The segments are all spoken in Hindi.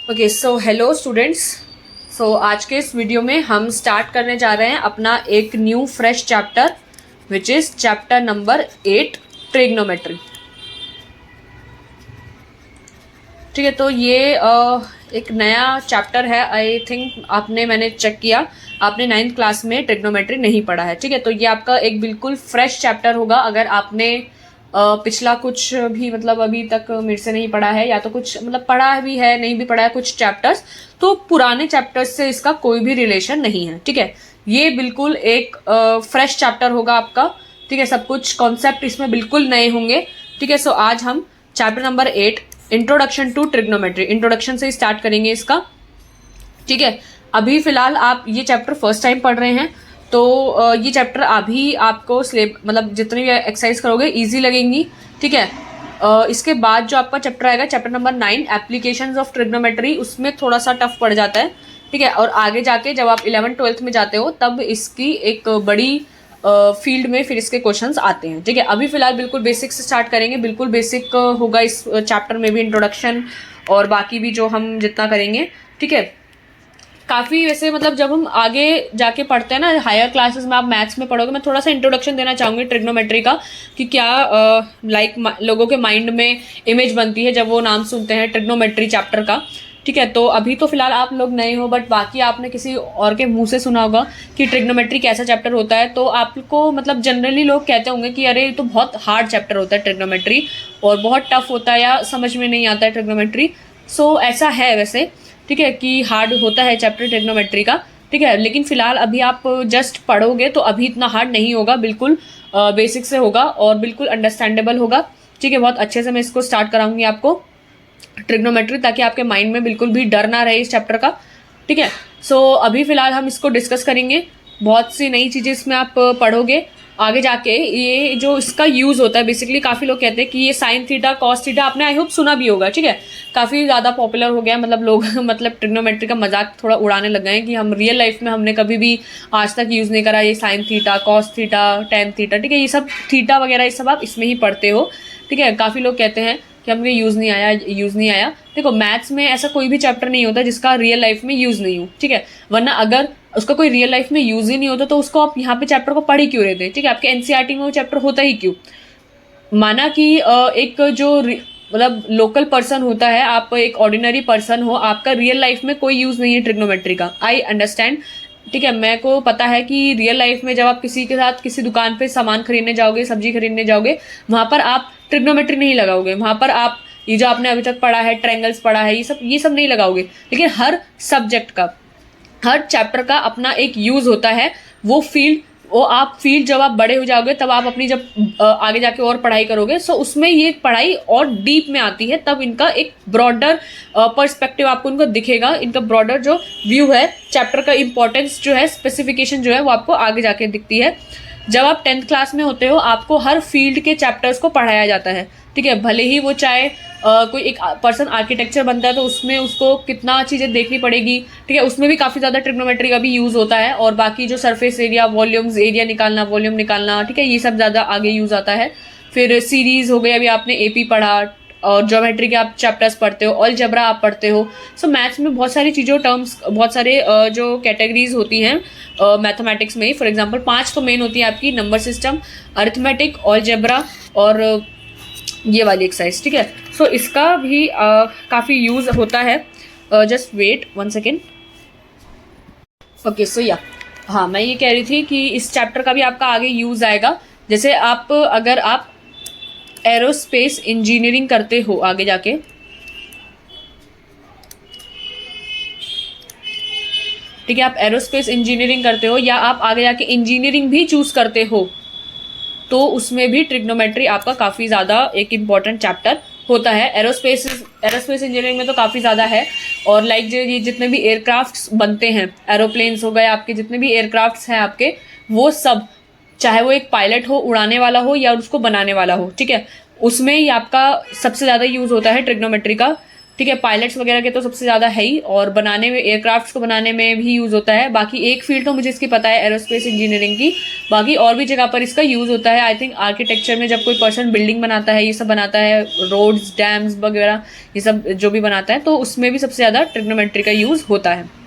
Okay so hello students. So आज के इस वीडियो में हम स्टार्ट करने जा रहे हैं अपना एक new fresh chapter which is chapter number 8 trigonometry. ठीक है, तो ये एक नया चैप्टर है। आई थिंक मैंने चेक किया, आपने 9th क्लास में ट्रिग्नोमेट्री नहीं पढ़ा है। ठीक है, तो ये आपका एक बिल्कुल फ्रेश चैप्टर होगा। अगर आपने पिछला कुछ भी मतलब अभी तक मेरे से नहीं पढ़ा है या तो कुछ मतलब पढ़ा भी है नहीं भी पढ़ा है कुछ चैप्टर्स, तो पुराने चैप्टर्स से इसका कोई भी रिलेशन नहीं है। ठीक है, ये बिल्कुल एक फ्रेश चैप्टर होगा आपका। ठीक है, सब कुछ कॉन्सेप्ट इसमें बिल्कुल नए होंगे। ठीक है, सो आज हम chapter number 8 introduction to trigonometry, introduction से स्टार्ट करेंगे इसका। ठीक है, अभी फिलहाल आप ये चैप्टर फर्स्ट टाइम पढ़ रहे हैं, तो ये चैप्टर अभी आपको मतलब जितनी भी एक्सरसाइज करोगे इजी लगेंगी। ठीक है, इसके बाद जो आपका चैप्टर आएगा chapter number 9 applications of trigonometry, उसमें थोड़ा सा टफ पड़ जाता है। ठीक है, और आगे जाके जब आप 11th-12th में जाते हो तब इसकी एक बड़ी फील्ड में फिर इसके क्वेश्चंस आते हैं। ठीक है, अभी फिलहाल बिल्कुल बेसिक से स्टार्ट करेंगे, बिल्कुल बेसिक होगा इस चैप्टर में भी, इंट्रोडक्शन और बाकी भी जो हम जितना करेंगे। ठीक है, काफ़ी वैसे मतलब जब हम आगे जाके पढ़ते हैं ना हायर क्लासेस में, आप मैथ्स में पढ़ोगे, मैं थोड़ा सा इंट्रोडक्शन देना चाहूँगी ट्रिग्नोमेट्री का कि क्या लोगों के माइंड में इमेज बनती है जब वो नाम सुनते हैं ट्रिग्नोमेट्री चैप्टर का। ठीक है, तो अभी तो फिलहाल आप लोग नए हो, बट बाकी आपने किसी और के मुंह से सुना होगा कि ट्रिग्नोमेट्री कैसा चैप्टर होता है, तो आपको मतलब जनरली लोग कहते होंगे कि अरे ये तो बहुत हार्ड चैप्टर होता है ट्रिग्नोमेट्री और बहुत टफ होता है या समझ में नहीं आता है ट्रिग्नोमेट्री। सो ऐसा है वैसे। ठीक है, कि हार्ड होता है चैप्टर ट्रिग्नोमेट्री का। ठीक है, लेकिन फिलहाल अभी आप जस्ट पढ़ोगे तो अभी इतना हार्ड नहीं होगा, बिल्कुल बेसिक से होगा और बिल्कुल अंडरस्टैंडेबल होगा। ठीक है, बहुत अच्छे से मैं इसको स्टार्ट कराऊंगी आपको ट्रिग्नोमेट्री, ताकि आपके माइंड में बिल्कुल भी डर ना रहे इस चैप्टर का। ठीक है, सो अभी फिलहाल हम इसको डिस्कस करेंगे, बहुत सी नई चीज़ें इसमें आप पढ़ोगे आगे जाके। ये जो इसका यूज़ होता है बेसिकली, काफ़ी लोग कहते हैं कि ये साइन थीटा कॉस थीटा, आपने आई होप सुना भी होगा। ठीक है, काफ़ी ज़्यादा पॉपुलर हो गया, मतलब लोग मतलब ट्रिग्नोमेट्री का मजाक थोड़ा उड़ाने लग गए हैं कि हम रियल लाइफ में हमने कभी भी आज तक यूज़ नहीं करा ये sine theta cos theta tan theta. ठीक है, ये सब थीटा वगैरह ये सब आप इसमें ही पढ़ते हो। ठीक है, काफ़ी लोग कहते हैं कि हमने यूज़ नहीं आया। देखो, मैथ्स में ऐसा कोई भी चैप्टर नहीं होता जिसका रियल लाइफ में यूज़ नहीं हो। ठीक है, वरना अगर उसका कोई रियल लाइफ में यूज़ ही नहीं होता तो उसको आप यहाँ पे चैप्टर को पढ़ ही क्यों रहे थे। ठीक है, आपके एनसीईआरटी में वो चैप्टर होता ही क्यों। माना कि एक जो मतलब लोकल पर्सन होता है, आप एक ऑर्डिनरी पर्सन हो, आपका रियल लाइफ में कोई यूज़ नहीं है ट्रिग्नोमेट्री का, आई अंडरस्टैंड। ठीक है, मेरे को पता है कि रियल लाइफ में जब आप किसी के साथ किसी दुकान पे सामान खरीदने जाओगे, सब्जी खरीदने जाओगे, वहाँ पर आप ट्रिग्नोमेट्री नहीं लगाओगे, वहाँ पर आप ये जो आपने अभी तक पढ़ा है ट्रायंगल्स पढ़ा है ये सब नहीं लगाओगे। लेकिन हर सब्जेक्ट का, हर चैप्टर का अपना एक यूज़ होता है। वो आप फील्ड जब आप बड़े हो जाओगे तब आप अपनी जब आगे जाके और पढ़ाई करोगे, सो उसमें ये पढ़ाई और डीप में आती है, तब इनका एक ब्रॉडर पर्सपेक्टिव आपको इनको दिखेगा, इनका ब्रॉडर जो व्यू है चैप्टर का, इंपॉर्टेंस जो है, स्पेसिफिकेशन जो है वो आपको आगे जाके दिखती है। जब आप 10th क्लास में होते हो आपको हर फील्ड के चैप्टर्स को पढ़ाया जाता है। ठीक है, भले ही वो चाहे कोई एक पर्सन आर्किटेक्चर बनता है तो उसमें उसको कितना चीज़ें देखनी पड़ेगी। ठीक है, उसमें भी काफ़ी ज़्यादा ट्रिग्नोमेट्री का भी यूज़ होता है, और बाकी जो सरफेस एरिया, वॉल्यूम्स, एरिया निकालना, वॉल्यूम निकालना, ठीक है, ये सब ज़्यादा आगे यूज़ आता है। फिर सीरीज़ हो गई, अभी आपने एपी पढ़ा, और ज्योमेट्री के आप चैप्टर्स पढ़ते हो, अलजेब्रा आप पढ़ते हो। सो मैथ्स में बहुत सारी चीज़ों, टर्म्स, बहुत सारे जो कैटेगरीज होती हैं मैथमेटिक्स में ही। फॉर एग्जांपल 5 तो मेन होती है आपकी, नंबर सिस्टम, अरिथमेटिक, अलजेब्रा और ये वाली एक्सरसाइज। ठीक है, सो इसका भी काफ़ी यूज़ होता है। Just wait 1 second. Okay, so या हाँ, मैं ये कह रही थी कि इस चैप्टर का भी आपका आगे यूज़ आएगा। जैसे अगर आप एरोस्पेस इंजीनियरिंग करते हो आगे जाके, ठीक है, आप एरोस्पेस इंजीनियरिंग करते हो या आप आगे जाके इंजीनियरिंग भी चूज करते हो, तो उसमें भी ट्रिग्नोमेट्री आपका काफ़ी ज़्यादा एक इम्पॉर्टेंट चैप्टर होता है। एरोस्पेस इंजीनियरिंग में तो काफ़ी ज़्यादा है। और लाइक ये जितने भी एयरक्राफ्ट्स बनते हैं, एरोप्लेन्स हो गए आपके, जितने भी एयरक्राफ्ट्स हैं आपके, वो सब, चाहे वो एक पायलट हो, उड़ाने वाला हो, या उसको बनाने वाला हो, ठीक है, उसमें ही आपका सबसे ज़्यादा यूज़ होता है ट्रिग्नोमेट्री का। ठीक है। पायलट्स वगैरह के तो सबसे ज़्यादा है ही, और बनाने में, एयरक्राफ्ट्स को बनाने में भी यूज़ होता है। बाकी एक फील्ड तो मुझे इसकी पता है, एरोस्पेस इंजीनियरिंग की, बाकी और भी जगह पर इसका यूज़ होता है। आई थिंक आर्किटेक्चर में जब कोई पर्सन बिल्डिंग बनाता है, ये सब बनाता है, रोड्स, डैम्स वगैरह, ये सब जो भी बनाता है, तो उसमें भी सबसे ज़्यादा ट्रिग्नोमेट्री का यूज़ होता है।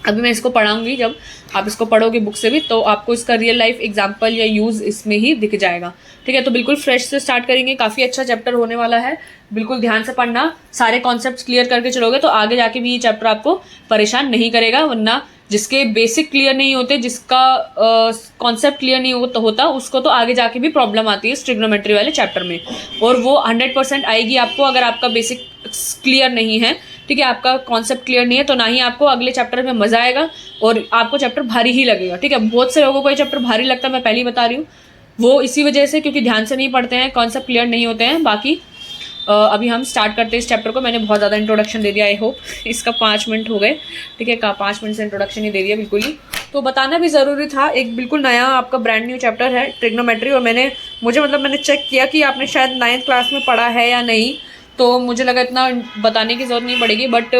अभी मैं इसको पढ़ाऊंगी, जब आप इसको पढ़ोगे बुक से भी, तो आपको इसका रियल लाइफ एग्जांपल या यूज़ इसमें ही दिख जाएगा। ठीक है, तो बिल्कुल फ्रेश से स्टार्ट करेंगे। काफ़ी अच्छा चैप्टर होने वाला है, बिल्कुल ध्यान से पढ़ना। सारे कॉन्सेप्ट्स क्लियर करके चलोगे तो आगे जाके भी ये चैप्टर आपको परेशान नहीं करेगा, वरना जिसके बेसिक क्लियर नहीं होते, जिसका कॉन्सेप्ट क्लियर नहीं होता, उसको तो आगे जाके भी प्रॉब्लम आती है इस ट्रिग्नोमेट्री वाले चैप्टर में, और वो 100% आएगी आपको अगर आपका बेसिक क्लियर नहीं है। ठीक है, आपका कॉन्सेप्ट क्लियर नहीं है तो ना ही आपको अगले चैप्टर में मजा आएगा, और आपको चैप्टर भारी ही लगेगा। ठीक है, बहुत से लोगों को ये चैप्टर भारी लगता है, मैं पहले ही बता रही हूँ, वो इसी वजह से, क्योंकि ध्यान से नहीं पढ़ते हैं, कॉन्सेप्ट क्लियर नहीं होते हैं। बाकी अभी हम स्टार्ट करते हैं इस चैप्टर को। मैंने बहुत ज़्यादा इंट्रोडक्शन दे दिया, आई होप इसका 5 मिनट हो गए। ठीक है, 5 मिनट से इंट्रोडक्शन ही दे दिया बिल्कुल ही, तो बताना भी ज़रूरी था। एक बिल्कुल नया आपका ब्रांड न्यू चैप्टर है ट्रिग्नोमेट्री, और मैंने चेक किया कि आपने शायद 9th क्लास में पढ़ा है या नहीं, तो मुझे लगा इतना बताने की ज़रूरत नहीं पड़ेगी, बट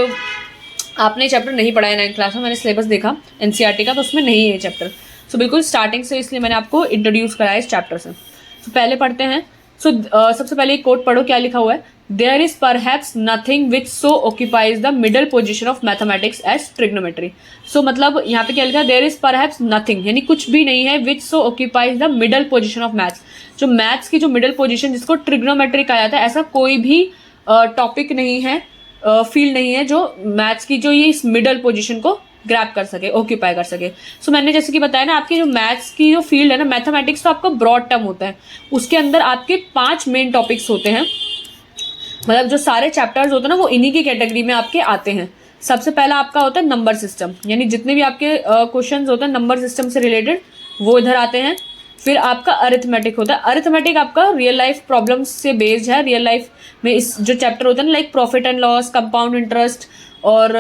आपने चैप्टर नहीं पढ़ा है 9th क्लास में। मैंने सिलेबस देखा NCERT का, तो उसमें नहीं है ये चैप्टर। सो बिल्कुल स्टार्टिंग से, इसलिए मैंने आपको इंट्रोड्यूस कराया इस चैप्टर से। तो पहले पढ़ते हैं। सबसे पहले एक कोट पढ़ो, क्या लिखा हुआ है। There is perhaps nothing which so occupies the middle position of mathematics as trigonometry. So मतलब यहाँ पे क्या लिखा है, देयर इज परहैप्स नथिंग, यानी कुछ भी नहीं है, which so occupies the middle position of maths, जो मैथ्स की जो मिडल पोजिशन जिसको ट्रिग्नोमेट्री कहा जाता है, ऐसा कोई भी टॉपिक नहीं है, फील्ड नहीं है जो मैथ्स की जो ये इस मिडल पोजिशन को ग्रैब कर सके, ऑक्यूपाई कर सके। सो मैंने जैसे कि बताया ना, आपकी जो मैथ्स की जो फील्ड है ना, मैथमेटिक्स तो आपका ब्रॉड टर्म होता है, उसके अंदर आपके 5 मेन टॉपिक्स होते हैं, मतलब जो सारे चैप्टर्स होते हैं ना, वो इन्हीं की कैटेगरी में आपके आते हैं। सबसे पहला आपका होता है नंबर सिस्टम, यानी जितने भी आपके क्वेश्चंस होते हैं नंबर सिस्टम से रिलेटेड, वो इधर आते हैं। फिर आपका अरिथमेटिक होता है। अरिथमेटिक आपका रियल लाइफ प्रॉब्लम्स से बेस्ड है। रियल लाइफ में इस जो चैप्टर होता है ना, like profit and loss, compound interest, और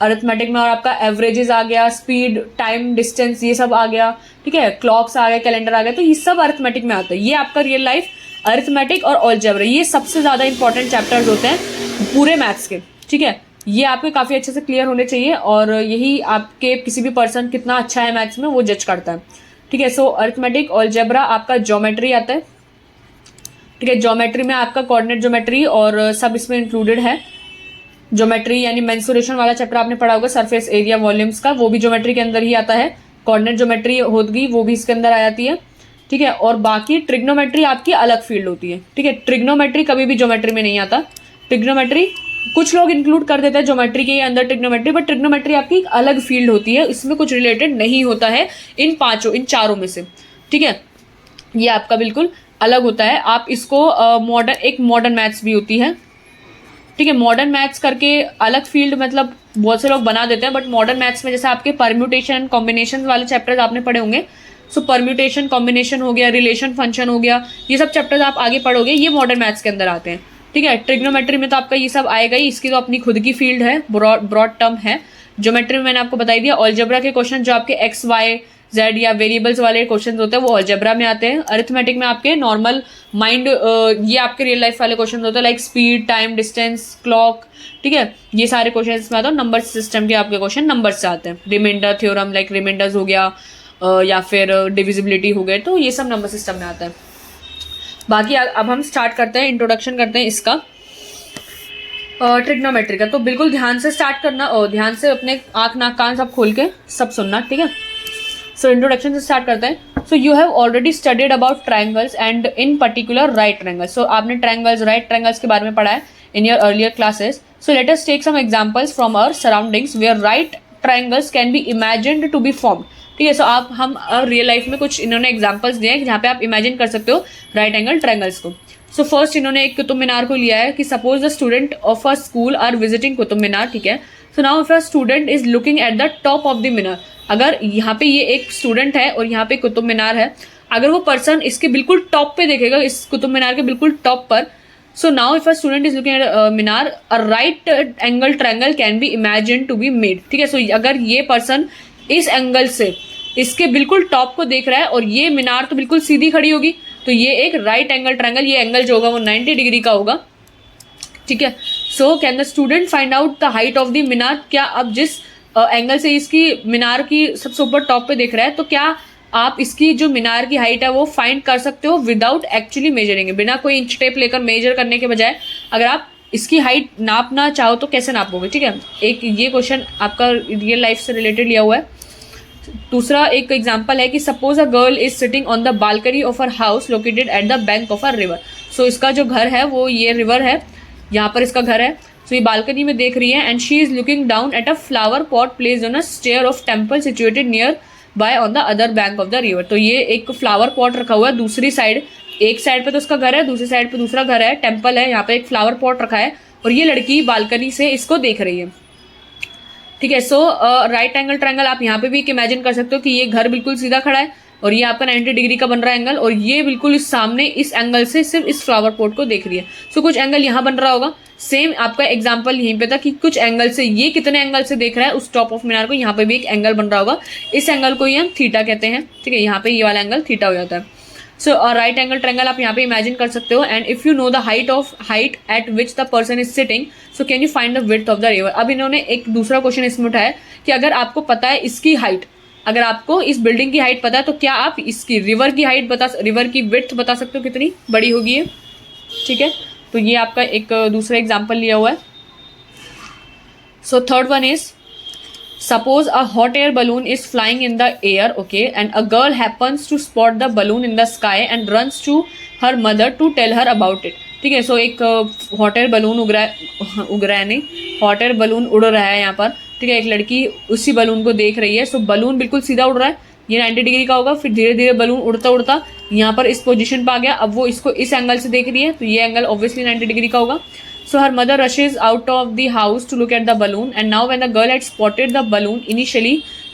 अरिथमेटिक में और आपका एवरेजेस आ गया, स्पीड, टाइम, डिस्टेंस, ये सब आ गया। ठीक है, क्लॉक्स आ गए, कैलेंडर आ गया, तो ये सब अरिथमेटिक में आता है। ये आपका रियल लाइफ, अरिथमेटिक और अलजेब्रा, ये सबसे ज़्यादा इंपॉर्टेंट चैप्टर्स होते हैं पूरे मैथ्स के। ठीक है, ये आपके काफ़ी अच्छे से क्लियर होने चाहिए, और यही आपके किसी भी पर्सन कितना अच्छा है मैथ्स में वो जज करता है। ठीक है, सो अरिथमेटिक, अलजेब्रा, आपका ज्योमेट्री आता है। ठीक है, ज्योमेट्री में आपका कोऑर्डिनेट ज्योमेट्री और सब इसमें इंक्लूडेड है। ज्योमेट्री यानी मेंसुरेशन वाला चैप्टर आपने पढ़ा होगा, सरफेस एरिया वॉल्यूम्स का, वो भी ज्योमेट्री के अंदर ही आता है। कोऑर्डिनेट ज्योमेट्री होगी, वो भी इसके अंदर आ जाती है। ठीक है, और बाकी ट्रिग्नोमेट्री आपकी अलग फील्ड होती है। ठीक है, ट्रिग्नोमेट्री कभी भी ज्योमेट्री में नहीं आता। ट्रिग्नोमेट्री कुछ लोग इंक्लूड कर देते हैं ज्योमेट्री के अंदर ट्रिग्नोमेट्री, बट ट्रिग्नोमेट्री आपकी एक अलग फील्ड होती है, इसमें कुछ रिलेटेड नहीं होता है इन चारों में से। ठीक है, ये आपका बिल्कुल अलग होता है। आप इसको मॉडर्न मैथ्स भी होती है। ठीक है, मॉडर्न मैथ्स करके अलग फील्ड, मतलब बहुत से लोग बना देते हैं, बट मॉडर्न मैथ्स में जैसे आपके परम्यूटेशन कॉम्बिनेशन वाले चैप्टर्स आपने पढ़े होंगे, सो परम्यूटेशन कॉम्बिनेशन हो गया, रिलेशन फंक्शन हो गया, ये सब चैप्टर्स आप आगे पढ़ोगे, ये मॉडर्न मैथ्स के अंदर आते हैं। ठीक है, ट्रिग्नोमेट्री में तो आपका ये सब आएगा ही, इसकी तो अपनी खुद की फील्ड है, ब्रॉड टर्म है। ज्योमेट्री में मैंने आपको बताई दिया। अलजेब्रा के क्वेश्चन जो आपके एक्स, वाई, जेड या वेरिएबल्स वाले क्वेश्चन होते हैं, वो अलजेब्रा में आते हैं। अरिथमेटिक में आपके नॉर्मल माइंड, ये आपके रियल लाइफ वाले क्वेश्चन होते हैं, like speed, time, distance, clock. ठीक है, ये सारे क्वेश्चन में आते हैं। नंबर सिस्टम के आपके क्वेश्चन नंबर से आते हैं। रिमाइंडर थ्योरम, लाइक रिमाइंडर्स हो गया, या फिर डिविजिबिलिटी हो गए, तो ये सब नंबर सिस्टम में आता है। बाकी अब हम स्टार्ट करते हैं, इंट्रोडक्शन करते हैं इसका ट्रिग्नोमेट्री का। तो बिल्कुल ध्यान से स्टार्ट करना, और ध्यान से अपने आँख नाक कान सब खोल के सब सुनना। ठीक है, सो इंट्रोडक्शन से स्टार्ट करते हैं। So you have already studied about triangles and in particular right triangles. So आपने ट्रायंगल्स, राइट ट्रायंगल्स के बारे में पढ़ा है in your earlier classes. So let us take some examples from our surroundings where right triangles can be imagined to be formed. ठीक है, सो हम रियल लाइफ में कुछ इन्होंने एग्जांपल्स दिए हैं जहाँ पे आप इमेजिन कर सकते हो राइट एंगल ट्रायंगल्स को। सो फर्स्ट इन्होंने एक कुतुब मीनार को लिया है कि suppose the student of a school are visiting Qutub Minar. ठीक है, so now if a student is looking at the top of the Minar, अगर यहाँ पे ये एक स्टूडेंट है और यहाँ पे कुतुब मीनार है, अगर वो पर्सन इसके बिल्कुल टॉप पे देखेगा, इस कुतुब मीनार के बिल्कुल टॉप पर, so now if a student is looking at minar, a right angle triangle can be imagine to be made. ठीक है, सो अगर ये पर्सन इस एंगल से इसके बिल्कुल टॉप को देख रहा है और ये मीनार तो बिल्कुल सीधी खड़ी होगी, तो ये एक राइट एंगल ट्रायंगल, ये एंगल जो होगा वो 90 डिग्री का होगा। ठीक ठीक है। So can the student find out the height of the Minar, क्या अब जिस एंगल से इसकी मीनार की सबसे ऊपर टॉप पे दिख रहा है, तो क्या आप इसकी जो मीनार की हाइट है वो फाइंड कर सकते हो विदाउट एक्चुअली मेजरिंग, बिना कोई इंच टेप लेकर मेजर करने के बजाय अगर आप इसकी हाइट नापना चाहो तो कैसे नापोगे, ठीक है। एक ये क्वेश्चन आपका रियल लाइफ से रिलेटेड लिया हुआ है। दूसरा एक एग्जांपल है कि suppose a girl is sitting on the balcony of her house located at the bank of a river. So इसका जो घर है वो ये रिवर है, यहाँ पर इसका घर है। सो ये बालकनी में देख रही है and she is looking down at a flower pot placed on a stair of temple situated near by on the other bank of the river. तो ये एक फ्लावर पॉट रखा हुआ है, दूसरी साइड, एक साइड पे तो उसका घर है, दूसरी साइड पे दूसरा घर है, टेम्पल है, यहाँ पे एक फ्लावर पॉट रखा है और ये लड़की बालकनी से इसको देख रही है, ठीक है। सो राइट एंगल ट्रायंगल आप यहाँ पे भी इमेजिन कर सकते हो कि ये घर बिल्कुल सीधा खड़ा है और ये आपका 90 डिग्री का बन रहा है एंगल, और ये बिल्कुल इस सामने इस एंगल से सिर्फ इस फ्लावर पॉट को देख रही है। सो कुछ एंगल यहाँ बन रहा होगा। सेम आपका एग्जांपल यहीं पे था कि कुछ एंगल से ये कितने एंगल से देख रहा है उस टॉप ऑफ मीनार को, यहाँ पे भी एक एंगल बन रहा होगा। इस एंगल को ये हम थीटा कहते हैं, ठीक है। यहाँ पे ये वाला एंगल थीटा हो जाता है। सो राइट एंगल ट्रायंगल आप यहाँ पे इमेजिन कर सकते हो। And if you know the height eight which the person is sitting, so can you find the width of the river. अब इन्होंने एक दूसरा क्वेश्चन इसमें उठाया कि अगर आपको पता है इसकी हाइट, अगर आपको इस बिल्डिंग की हाइट पता है तो क्या आप इसकी रिवर की हाइट रिवर की विड्थ बता सकते हो कितनी बड़ी होगी ये, ठीक है। तो ये आपका एक दूसरा एग्जाम्पल लिया हुआ है। So third one is suppose a hot air balloon is flying in the air, okay, and a girl happens to spot the balloon in the sky and runs to her mother to tell her about it, ठीक है। सो एक हॉट एयर बलून उग रहा है नहीं, हॉट एयर बलून उड़ रहा है यहाँ पर, ठीक है। एक लड़की उसी बलून को देख रही है। सो बलून बिल्कुल सीधा उड़ रहा है, ये 90 डिग्री का होगा, फिर धीरे धीरे बलून उड़ता उड़ता यहाँ पर इस पोजीशन पर आ गया। अब वो इसको इस एंगल से देख रही है, तो ये एंगल ऑब्वियसली 90 डिग्री का होगा। So her mother rushes out of the house to look at the balloon, and now when the girl had spotted the balloon, initially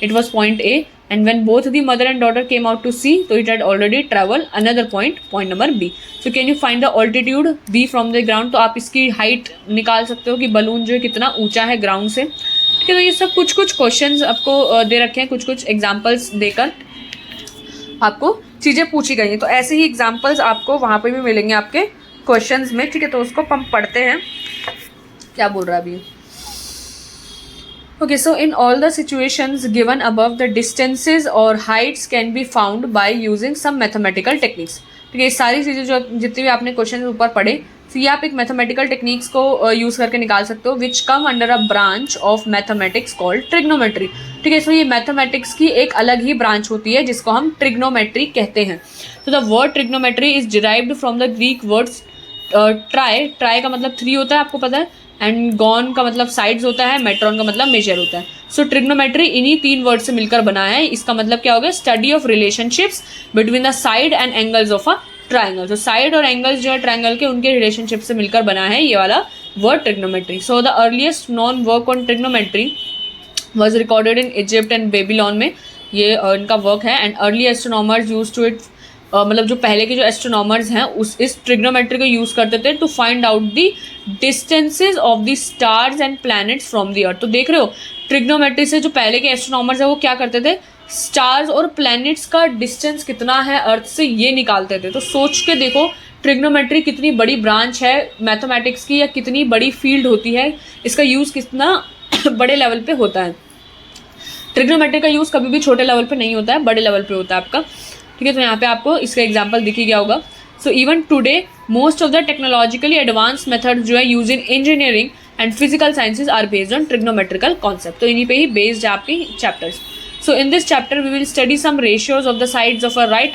it was point A, and when both the mother and daughter came out to see, so it had already traveled another point number B. So can you find the altitude B from the ground? तो आप इसकी height निकाल सकते हो कि बलून जो है कितना ऊंचा है ग्राउंड से, ठीक है। तो ये सब कुछ कुछ क्वेश्चंस आपको दे रखे हैं, कुछ कुछ एग्जाम्पल्स देकर आपको चीज़ें पूछी गई हैं। तो ऐसे ही एग्जाम्पल्स आपको वहाँ पे भी मिलेंगे आपके क्वेश्चंस में, ठीक है। तो उसको हम पढ़ते हैं, क्या बोल रहा है अभी। Okay, so in all the situations given above the distances और heights can be found by using some mathematical techniques, ठीक है। ये सारी चीज़ें जो जितनी भी आपने क्वेश्चन ऊपर पढ़े, तो ये आप एक मैथमेटिकल टेक्निक्स को यूज़ करके निकाल सकते हो, which come under a branch of mathematics called trigonometry, ठीक है। सो ये मैथमेटिक्स की एक अलग ही ब्रांच होती है जिसको हम ट्रिग्नोमेट्री कहते हैं। तो the word trigonometry is derived from the Greek words try का मतलब 3 होता है, आपको पता है, एंड गॉन का मतलब साइड्स होता है, मेट्रॉन का मतलब मेजर होता है। सो ट्रिग्नोमेट्री इन्हीं 3 वर्ड से मिलकर बना है। इसका मतलब क्या हो गया, study of relationships between the side and angles of a triangle. तो साइड और एंगल्स जो है ट्राइंगल के, उनके रिलेशनशिप से मिलकर बना है ये वाला word trigonometry. So the earliest known work on trigonometry was recorded in Egypt and Babylon में ये इनका वर्क है। And early astronomers use to it, मतलब जो पहले के जो एस्ट्रोनॉमर्स हैं इस ट्रिग्नोमेट्री को यूज़ करते थे to find out the distances of the stars and planets from the earth. तो देख रहे हो ट्रिग्नोमेट्री से जो पहले के एस्ट्रोनॉमर्स हैं वो क्या करते थे, स्टार्स और प्लैनेट्स का डिस्टेंस कितना है अर्थ से ये निकालते थे। तो सोच के देखो ट्रिग्नोमेट्री कितनी बड़ी ब्रांच है मैथमेटिक्स की, या कितनी बड़ी फील्ड होती है, इसका यूज़ कितना बड़े लेवल पे होता है। ट्रिग्नोमेट्री का यूज़ कभी भी छोटे लेवल पे नहीं होता है, बड़े लेवल पे होता है आपका, ठीक है। तो यहाँ पे आपको इसका एग्जाम्पल दिख ही गया होगा। So even today most of the technologically advance method जो है use in engineering and physical sciences are based on trigonometrical concept. तो इन्हीं पे ही बेस्ड है आपकी chapters. So in this chapter we will study some ratios of the sides of a right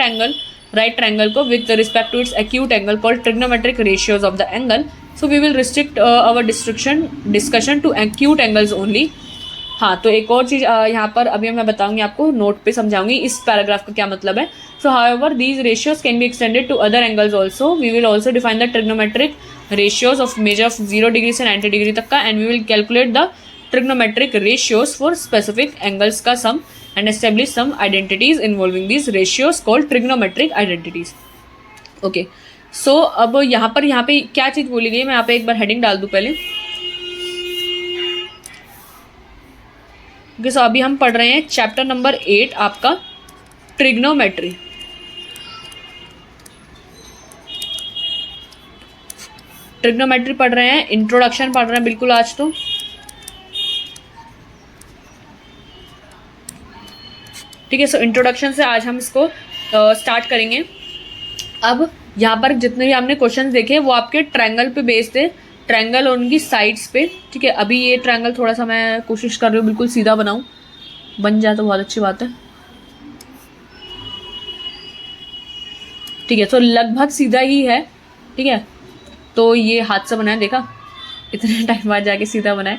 triangle को with respect to its acute angle called trigonometric ratios of the angle. So we will restrict our discussion to acute angles only. हाँ, तो एक और चीज़ यहाँ पर अभी मैं बताऊंगी आपको, नोट पे समझाऊंगी इस पैराग्राफ का क्या मतलब है। So however these ratios can be extended to other angles also. We will also define the trigonometric ratios of measure of 0 degree से 90 डिग्री तक का, and we will calculate the trigonometric ratios for specific angles का some and establish some identities involving these ratios called trigonometric identities. Okay, so अब यहाँ पे क्या चीज़ बोली गई, मैं यहाँ पे एक बार हेडिंग डाल दूँ पहले। सो अभी हम पढ़ रहे हैं चैप्टर नंबर 8 आपका ट्रिग्नोमेट्री। ट्रिग्नोमेट्री पढ़ रहे हैं, इंट्रोडक्शन पढ़ रहे हैं बिल्कुल आज तो। ठीक है, सो इंट्रोडक्शन से आज हम इसको स्टार्ट करेंगे। अब यहाँ पर जितने भी हमने क्वेश्चन देखे वो आपके ट्रायंगल पे बेस्ड थे, ट्रायंगल और उनकी साइड्स पे। ठीक है, अभी ये ट्रायंगल थोड़ा सा मैं कोशिश कर रही हूँ बिल्कुल सीधा बनाऊँ, बन जाए तो बहुत अच्छी बात है। ठीक है, तो लगभग सीधा ही है। ठीक है, तो ये हाथ से बनाया, देखा इतने टाइम बाद जाके सीधा बनाए।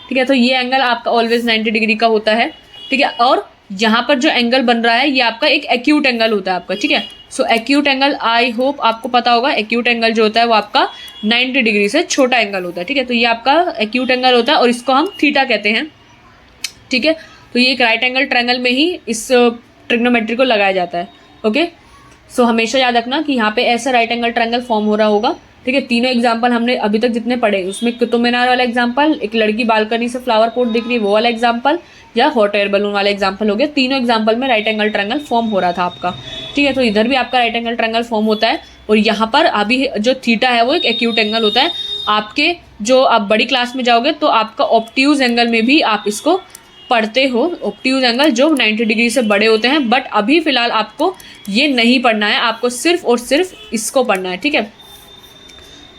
ठीक है, तो ये एंगल आपका ऑलवेज 90 डिग्री का होता है। ठीक है, और यहाँ पर जो एंगल बन रहा है ये आपका एक एक्यूट एंगल होता है आपका। ठीक है, सो एक्यूट एंगल आई होप आपको पता होगा, एक्यूट एंगल जो होता है वो आपका 90 डिग्री से छोटा एंगल होता है। ठीक है, तो ये आपका एक्यूट एंगल होता है और इसको हम थीटा कहते हैं। ठीक है, तो ये एक राइट एंगल ट्रायंगल में ही इस ट्रिग्नोमेट्री को लगाया जाता है। ओके, सो हमेशा याद रखना कि यहाँ पे ऐसा राइट एंगल ट्रायंगल फॉर्म हो रहा होगा। ठीक है, तीनों एग्जाम्पल हमने अभी तक जितने पढ़े उसमें कुतुब मीनार वाला एग्जाम्पल, एक लड़की बालकनी से फ्लावर पॉट दिख रही है वो वाला एग्जाम्पल, या हॉट एयर बलून वाला एग्जाम्पल हो गया। तीनों एग्जाम्पल में राइट एंगल ट्रायंगल फॉर्म हो रहा था आपका। ठीक है, तो इधर भी आपका राइट एंगल ट्रायंगल फॉर्म होता है और यहाँ पर अभी जो थीटा है वो एक एक्यूट एंगल होता है। आपके जो आप बड़ी क्लास में जाओगे तो आपका ऑब्ट्यूज एंगल में भी आप इसको पढ़ते हो, ऑब्ट्यूज एंगल जो 90 डिग्री से बड़े होते हैं। बट अभी फिलहाल आपको ये नहीं पढ़ना है, आपको सिर्फ और सिर्फ इसको पढ़ना है। ठीक है,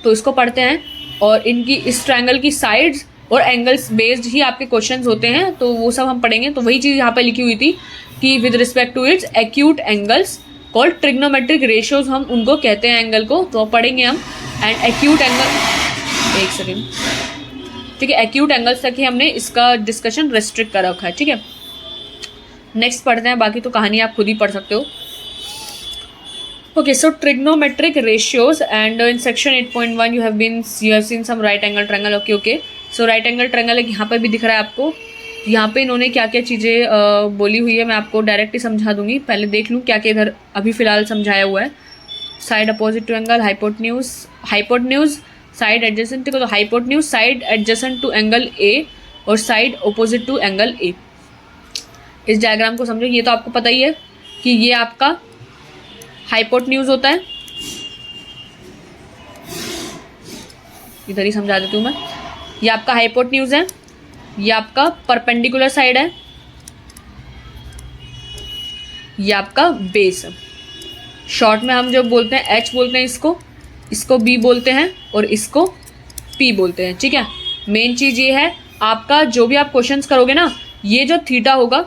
तो इसको पढ़ते हैं और इनकी इस ट्रायंगल की साइड्स और एंगल्स बेस्ड ही आपके क्वेश्चंस होते हैं, तो वो सब हम पढ़ेंगे। तो वही चीज़ यहाँ पे लिखी हुई थी कि with respect to its acute angles called trigonometric ratios, हम उनको कहते हैं एंगल को, तो पढ़ेंगे हम। एंड एक्यूट एंगल, एक सेकेंड, ठीक है, एक्यूट एंगल्स तक ही हमने इसका डिस्कशन रेस्ट्रिक्ट कर रखा है। ठीक है, नेक्स्ट पढ़ते हैं, बाकी तो कहानी आप खुद ही पढ़ सकते हो। Okay, so trigonometric ratios and in section 8.1 you have seen some right angle triangle. Okay, so right angle triangle एक यहाँ पर भी दिख रहा है आपको। यहाँ पे इन्होंने क्या क्या चीज़ें बोली हुई है मैं आपको डायरेक्ट ही समझा दूंगी, पहले देख लूँ क्या क्या इधर अभी फिलहाल समझाया हुआ है। Side opposite to angle, hypotenuse side adjacent, तो hypotenuse side adjacent to angle A और side opposite to angle A. इस डायग्राम को समझो, ये तो आपको पता ही है कि ये आपका हाइपोटेन्यूज होता है, इधर ही समझा देती हूँ मैं। ये आपका हाइपोटेन्यूज है, ये आपका परपेंडिकुलर साइड है, ये आपका बेस है। शॉर्ट में हम जो बोलते हैं एच बोलते हैं इसको बी बोलते हैं और इसको पी बोलते हैं। ठीक है, मेन चीज़ ये है आपका जो भी आप क्वेश्चंस करोगे ना, ये जो थीटा होगा,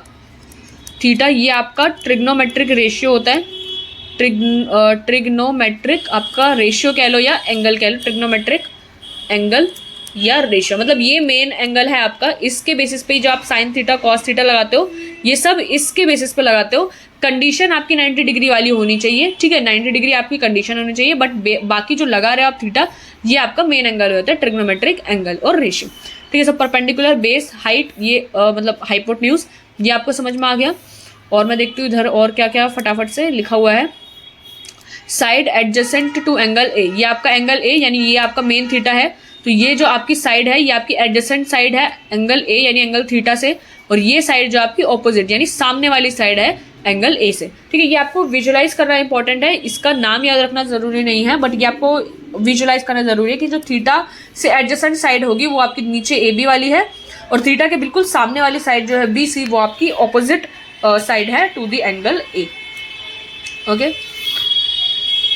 थीटा ये आपका ट्रिग्नोमेट्रिक रेशियो होता है। ट्रिग्नोमेट्रिक आपका रेशियो कह लो या एंगल कह लो, ट्रिग्नोमेट्रिक एंगल या रेशियो, मतलब ये मेन एंगल है आपका। इसके बेसिस पे जो आप साइन थीटा कॉस थीटा लगाते हो ये सब इसके बेसिस पे लगाते हो। कंडीशन आपकी 90 डिग्री वाली होनी चाहिए। ठीक है, 90 डिग्री आपकी कंडीशन होनी चाहिए, बट बाकी जो लगा रहे हो आप थीटा, ये आपका मेन एंगल होता है, ट्रिग्नोमेट्रिक एंगल और रेशियो। ठीक है, सब परपेंडिकुलर, बेस, हाइट, ये मतलब हाइपोटेन्यूज, ये आपको समझ में आ गया। और मैं देखती हूँ इधर और क्या क्या फटाफट से लिखा हुआ है। Side adjacent to angle A, ये आपका एंगल ए यानी ये आपका मेन थीटा है, तो ये जो आपकी साइड है ये आपकी एडजेसेंट साइड है एंगल ए यानी एंगल थीटा से, और ये साइड जो आपकी ऑपोजिट यानी सामने वाली साइड है एंगल ए से। ठीक है, ये आपको विजुअलाइज करना इंपॉर्टेंट है, इसका नाम याद रखना जरूरी नहीं है, बट ये आपको विजुअलाइज करना जरूरी है कि जो थीटा से एडजेसेंट साइड होगी वो आपकी नीचे ए बी वाली है, और थीटा के बिल्कुल सामने वाली साइड जो है बी सी वो आपकी ऑपोजिट साइड है to the angle A.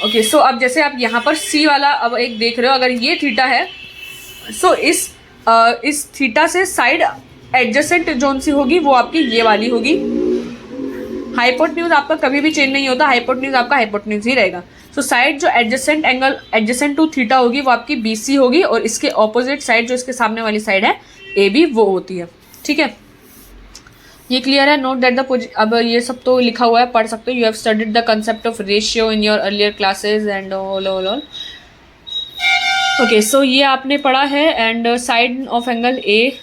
Okay, so अब जैसे आप यहाँ पर सी वाला अब एक देख रहे हो, अगर ये थीटा है सो इस थीटा से साइड एडजेसेंट जोन सी होगी वो आपकी ये वाली होगी। हाइपोटेन्यूज आपका कभी भी चेंज नहीं होता, हाइपोटेन्यूज आपका हाइपोटेन्यूज ही रहेगा। सो साइड जो adjacent angle adjacent to theta होगी वो आपकी बी सी होगी, और इसके ऑपोजिट साइड जो इसके सामने वाली साइड है ए बी वो होती है। ठीक है, ये क्लियर है। नोट दैट द, अब ये सब तो लिखा हुआ है, पढ़ सकते हो। You have studied the concept of ratio in your earlier classes and all. Okay, so ये आपने पढ़ा है। And side of angle A,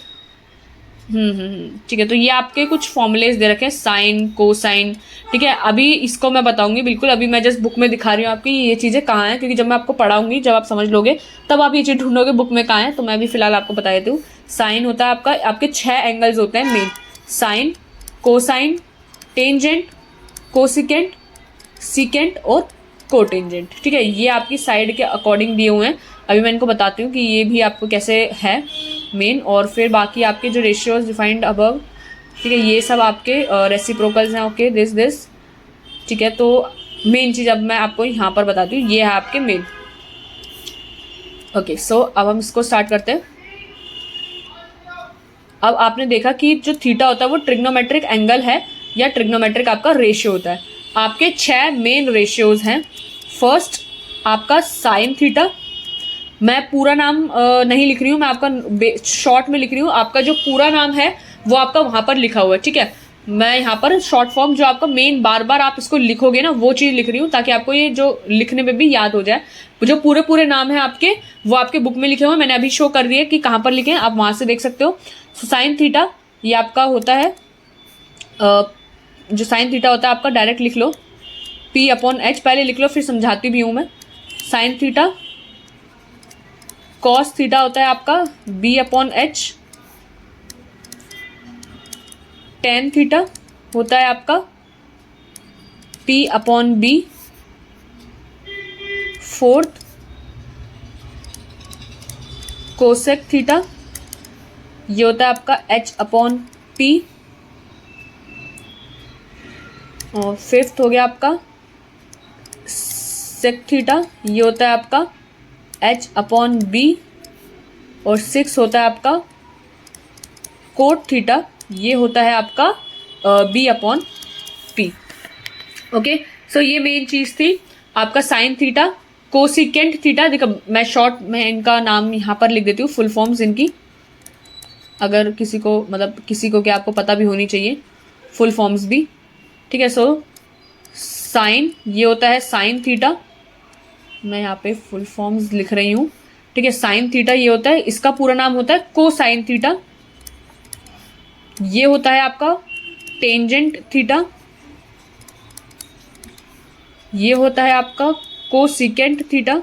ठीक है, तो ये आपके कुछ फॉर्मूलेज दे रखे हैं, साइन कोसाइन। ठीक है, अभी इसको मैं बताऊंगी बिल्कुल, अभी मैं जस्ट बुक में दिखा रही हूँ आपकी ये चीज़ें कहाँ हैं, क्योंकि जब मैं आपको पढ़ाऊंगी, जब आप समझ लोगे तब आप ये चीज़ ढूंढोगे बुक में कहाँ है। तो मैं अभी फिलहाल आपको बता देती हूँ। साइन होता है आपका, आपके 6 एंगल्स होते हैं main, sine, cosine, tangent, cosecant, secant और कोटेंजेंट। ठीक है, ये आपकी साइड के अकॉर्डिंग दिए हुए हैं। अभी मैं इनको बताती हूँ कि ये भी आपको कैसे है मेन, और फिर बाकी आपके जो रेशियोज डिफाइंड अबव, ठीक है, ये सब आपके रेसिप्रोकल्स हैं। ओके, दिस ठीक है। तो मेन चीज़ अब मैं आपको यहाँ पर बताती हूँ, ये है आपके मेन। ओके, सो अब हम इसको स्टार्ट करते हैं। अब आपने देखा कि जो थीटा होता है वो ट्रिग्नोमेट्रिक एंगल है या ट्रिग्नोमेट्रिक आपका रेशियो होता है। आपके 6 मेन रेशियोज हैं। फर्स्ट आपका साइन थीटा, मैं पूरा नाम नहीं लिख रही हूँ, मैं आपका शॉर्ट में लिख रही हूँ। आपका जो पूरा नाम है वो आपका वहाँ पर लिखा हुआ है। ठीक है, मैं यहाँ पर शॉर्ट फॉर्म जो आपका मेन बार बार आप इसको लिखोगे ना, वो चीज़ लिख रही हूँ ताकि आपको ये जो लिखने में भी याद हो जाए। जो पूरे पूरे नाम है आपके वो आपके बुक में लिखे हुए हैं। मैंने अभी शो कर दिया कि कहाँ पर लिखे हैं, आप वहाँ से देख सकते हो। साइन थीटा ये आपका होता है, जो साइन थीटा होता है आपका डायरेक्ट लिख लो P/H, पहले लिख लो फिर समझाती भी हूँ मैं। साइन थीटा, कॉस थीटा होता है आपका B/H, टेन थीटा होता है आपका P/B, फोर्थ कोसेक थीटा ये होता है आपका H/P, और फिफ्थ हो गया आपका सेक थीटा ये होता है आपका H/B, और सिक्स होता है आपका कोट थीटा ये होता है आपका B/P। ओके, सो ये मेन चीज़ थी आपका साइन थीटा। कोसिकेंट थीटा, देखो मैं शॉर्ट में इनका नाम यहाँ पर लिख देती हूँ, फुल फॉर्म्स इनकी, अगर किसी को मतलब किसी को क्या आपको पता भी होनी चाहिए फुल फॉर्म्स भी। ठीक है, सो साइन ये होता है साइन थीटा, मैं यहाँ पे फुल फॉर्म्स लिख रही हूँ। ठीक है, साइन थीटा ये होता है, इसका पूरा नाम होता है कोसाइन थीटा। ये होता है आपका टेंजेंट थीटा, ये होता है आपका कोसिकेंट थीटा,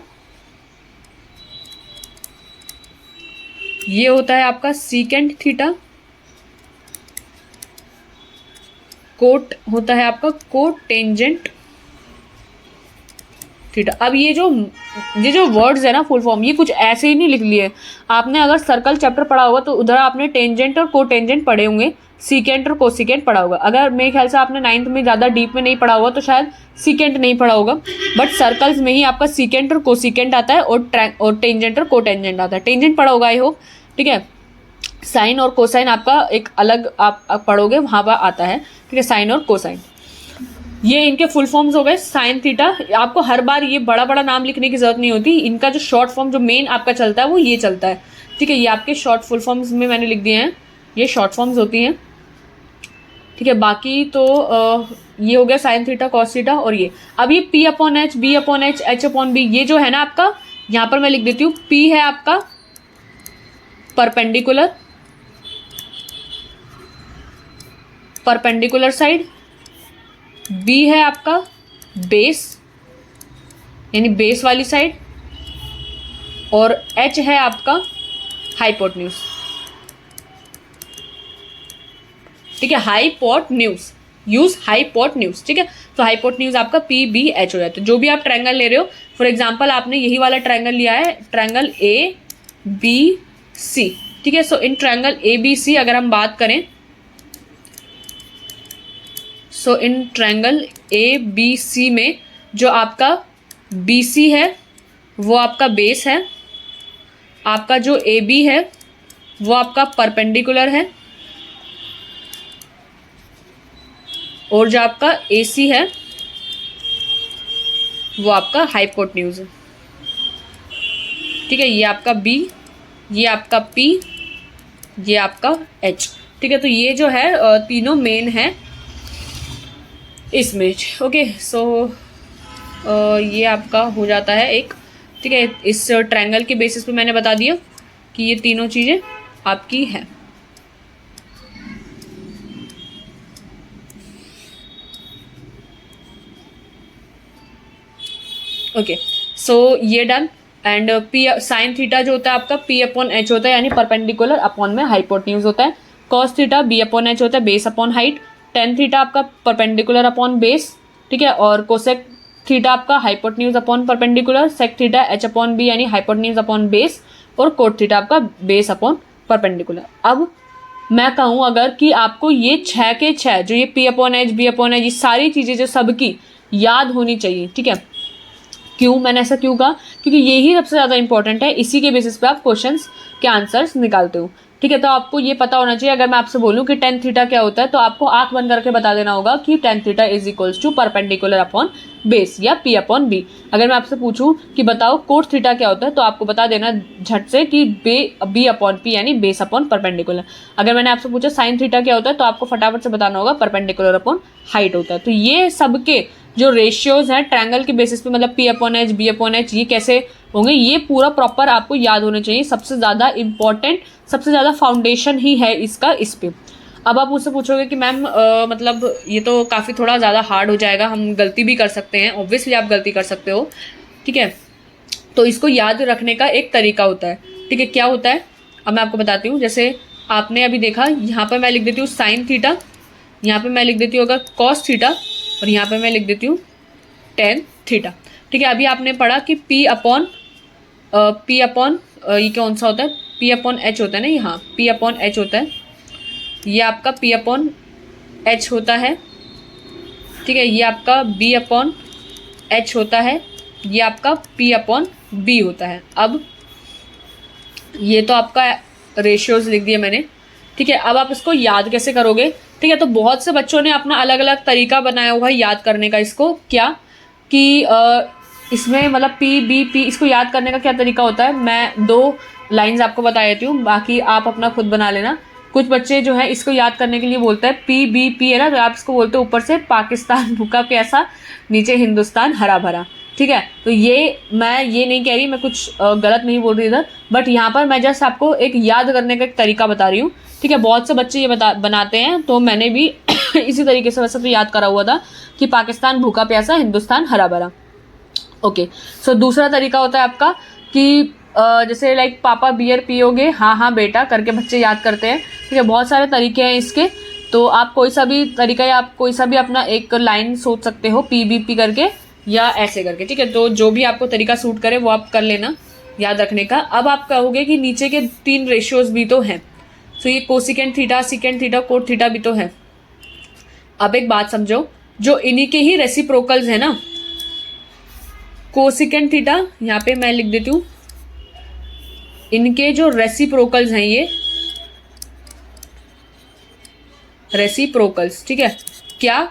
ये होता है आपका सीकेंट थीटा, कोट होता है आपका कोटेंजेंट थीटा। अब ये जो वर्ड्स है ना फुल फॉर्म, ये कुछ ऐसे ही नहीं लिख लिए। आपने अगर सर्कल चैप्टर पढ़ा होगा तो उधर आपने टेंजेंट और कोटेंजेंट पढ़े होंगे, सीकेंट और कोसिकेंट पढ़ा होगा। अगर मेरे ख्याल से आपने 9th में ज़्यादा डीप में नहीं पढ़ा होगा तो शायद सीकेंट नहीं पढ़ा होगा, बट सर्कल्स में ही आपका सीकेंट और कोसिकेंट आता है और टेंजेंट और कोटेंजेंट आता है। टेंजेंट पढ़ा होगा आई होप। ठीक है, साइन और कोसाइन आपका एक अलग आप पढ़ोगे, वहाँ पर आता है। ठीक है, साइन और कोसाइन ये इनके फुल फॉर्म्स हो गए। साइन थीटा, आपको हर बार ये बड़ा बड़ा नाम लिखने की जरूरत नहीं होती, इनका जो शॉर्ट फॉर्म जो मेन आपका चलता है वो ये चलता है। ठीक है, ये आपके शॉर्ट फुल फॉर्म्स में मैंने लिख दिए हैं, ये शॉर्ट फॉर्म्स होती हैं। ठीक है, बाकी तो ये हो गया साइन थीटा कॉस थीटा। और ये अब ये P/H, B/H, H/B, ये जो है ना आपका, यहाँ पर मैं लिख देती हूँ। P है आपका परपेंडिकुलर साइड, B है आपका बेस यानी बेस वाली साइड, और H है आपका हाइपोटेन्यूज। ठीक है, हाइपोटेन्यूज, यूज हाइपोटेन्यूज। ठीक है, तो हाइपोटेन्यूज आपका PBH हो जाता है। जो भी आप ट्रायंगल ले रहे हो, फॉर एग्जांपल आपने यही वाला ट्रायंगल लिया है, ट्रायंगल ABC। ठीक है, सो इन ट्रायंगल ABC अगर हम बात करें, सो इन ट्रायंगल ABC में जो आपका BC है वो आपका बेस है, आपका जो AB है वो आपका परपेंडिकुलर है, और जो आपका AC है वो आपका हाइपोटेन्यूज है। ठीक है, ये आपका B, ये आपका P, ये आपका H। ठीक है, तो ये जो है तीनों मेन है इसमें। ओके, सो ये आपका हो जाता है एक। ठीक है, इस ट्रायंगल के बेसिस पे मैंने बता दिया कि ये तीनों चीज़ें आपकी हैं। ओके, सो ये done. And P sine theta जो होता है आपका P/H होता है, यानी परपेंडिकुलर अपॉन में हाइपोटेन्यूज होता है। कॉस थीटा B/H होता है, base upon height. Tan theta आपका परपेंडिकुलर अपॉन बेस। ठीक है, और कोसेक थीटा आपका hypotenuse upon perpendicular, sec theta H upon B यानी हाइपोटेन्यूज अपॉन बेस, और कोट थीटा आपका बेस अपॉन परपेंडिकुलर। अब मैं कहूँ अगर कि आपको ये 6 के 6 जो ये P upon H, B upon H, ये सारी चीज़ें जो सबकी याद होनी चाहिए, ठीक है। क्यों मैंने ऐसा क्यों कहा? क्योंकि ये ही सबसे ज़्यादा इंपॉर्टेंट है, इसी के बेसिस पे आप क्वेश्चंस के आंसर्स निकालते हो, ठीक है। तो आपको ये पता होना चाहिए, अगर मैं आपसे बोलूँ कि टेन थीटा क्या होता है तो आपको आंख बंद करके बता देना होगा कि tan theta is equals to perpendicular upon base या पी अपॉन बी। अगर मैं आपसे पूछूं कि बताओ कोट थीटा क्या होता है तो आपको बता देना झट से कि बी अपॉन पी यानी बेस अपॉन परपेंडिकुलर। अगर मैंने आपसे पूछा साइन थीटा क्या होता है तो आपको फटाफट से बताना होगा परपेंडिकुलर अपॉन हाइट होता है। तो ये सबके जो रेशियोज हैं ट्रायंगल के बेसिस पे, मतलब P upon H, B upon H, ये कैसे होंगे ये पूरा प्रॉपर आपको याद होना चाहिए। सबसे ज़्यादा इंपॉर्टेंट, सबसे ज़्यादा फाउंडेशन ही है इसका इस पे। अब आप मुझसे पूछोगे कि मैम मतलब ये तो काफ़ी थोड़ा ज़्यादा हार्ड हो जाएगा, हम गलती भी कर सकते हैं। ऑब्वियसली आप गलती कर सकते हो, ठीक है। तो इसको याद रखने का एक तरीका होता है, ठीक है। क्या होता है अब मैं आपको बताती हूँ। जैसे आपने अभी देखा, यहाँ पर मैं लिख देती हूँ साइन थीटा, यहाँ पर मैं लिख देती हूँ अगर कॉस थीटा, और यहाँ पर मैं लिख देती हूँ टेन थीटा, ठीक है। अभी आपने पढ़ा कि P अपॉन ये कौन सा होता है, P अपॉन एच होता है ना, यहाँ P अपॉन एच होता है, ये आपका P अपॉन एच होता है, ठीक है। ये आपका B अपॉन एच होता है, ये आपका P अपॉन बी होता है। अब ये तो आपका रेशियोज लिख दिया मैंने, ठीक है। अब आप इसको याद कैसे करोगे, ठीक है। तो बहुत से बच्चों ने अपना अलग अलग तरीका बनाया हुआ है याद करने का। इसको क्या कि इसमें मतलब पी बी पी, इसको याद करने का क्या तरीका होता है, मैं 2 लाइंस आपको बता देती हूँ, बाकी आप अपना खुद बना लेना। कुछ बच्चे जो है इसको याद करने के लिए बोलते हैं पी बी पी है ना, तो आप इसको बोलते हो ऊपर से पाकिस्तान भूखा प्यासा, नीचे हिंदुस्तान हरा भरा, ठीक है। तो ये मैं ये नहीं कह रही, मैं कुछ गलत नहीं बोल रही इधर, बट यहाँ पर मैं जस्ट आपको एक याद करने का एक तरीका बता रही हूँ, ठीक है। बहुत से बच्चे ये बनाते हैं, तो मैंने भी इसी तरीके से वैसे तो याद करा हुआ था कि पाकिस्तान भूखा प्यासा, हिंदुस्तान हरा भरा। ओके, सो दूसरा तरीका होता है आपका कि जैसे लाइक पापा बियर पियोगे, हाँ हाँ बेटा करके बच्चे याद करते हैं, ठीक है। बहुत सारे तरीके हैं इसके, तो आप कोई सा भी तरीका या आप कोई सा भी अपना एक लाइन सोच सकते हो पी बी पी करके या ऐसे करके, ठीक है। तो जो भी आपको तरीका सूट करे वो आप कर लेना याद रखने का। अब आप कहोगे कि नीचे के 3 रेशियोज भी तो हैं, तो ये cosecant theta, secant theta, cot theta भी तो है। अब एक बात समझो, जो इन्हीं के ही रेसिप्रोकल्स है ना, कोसिकेंट थीटा यहाँ पे मैं लिख देती हूँ, इनके जो रेसिप्रोकल्स हैं ये रेसिप्रोकल्स, ठीक है। क्या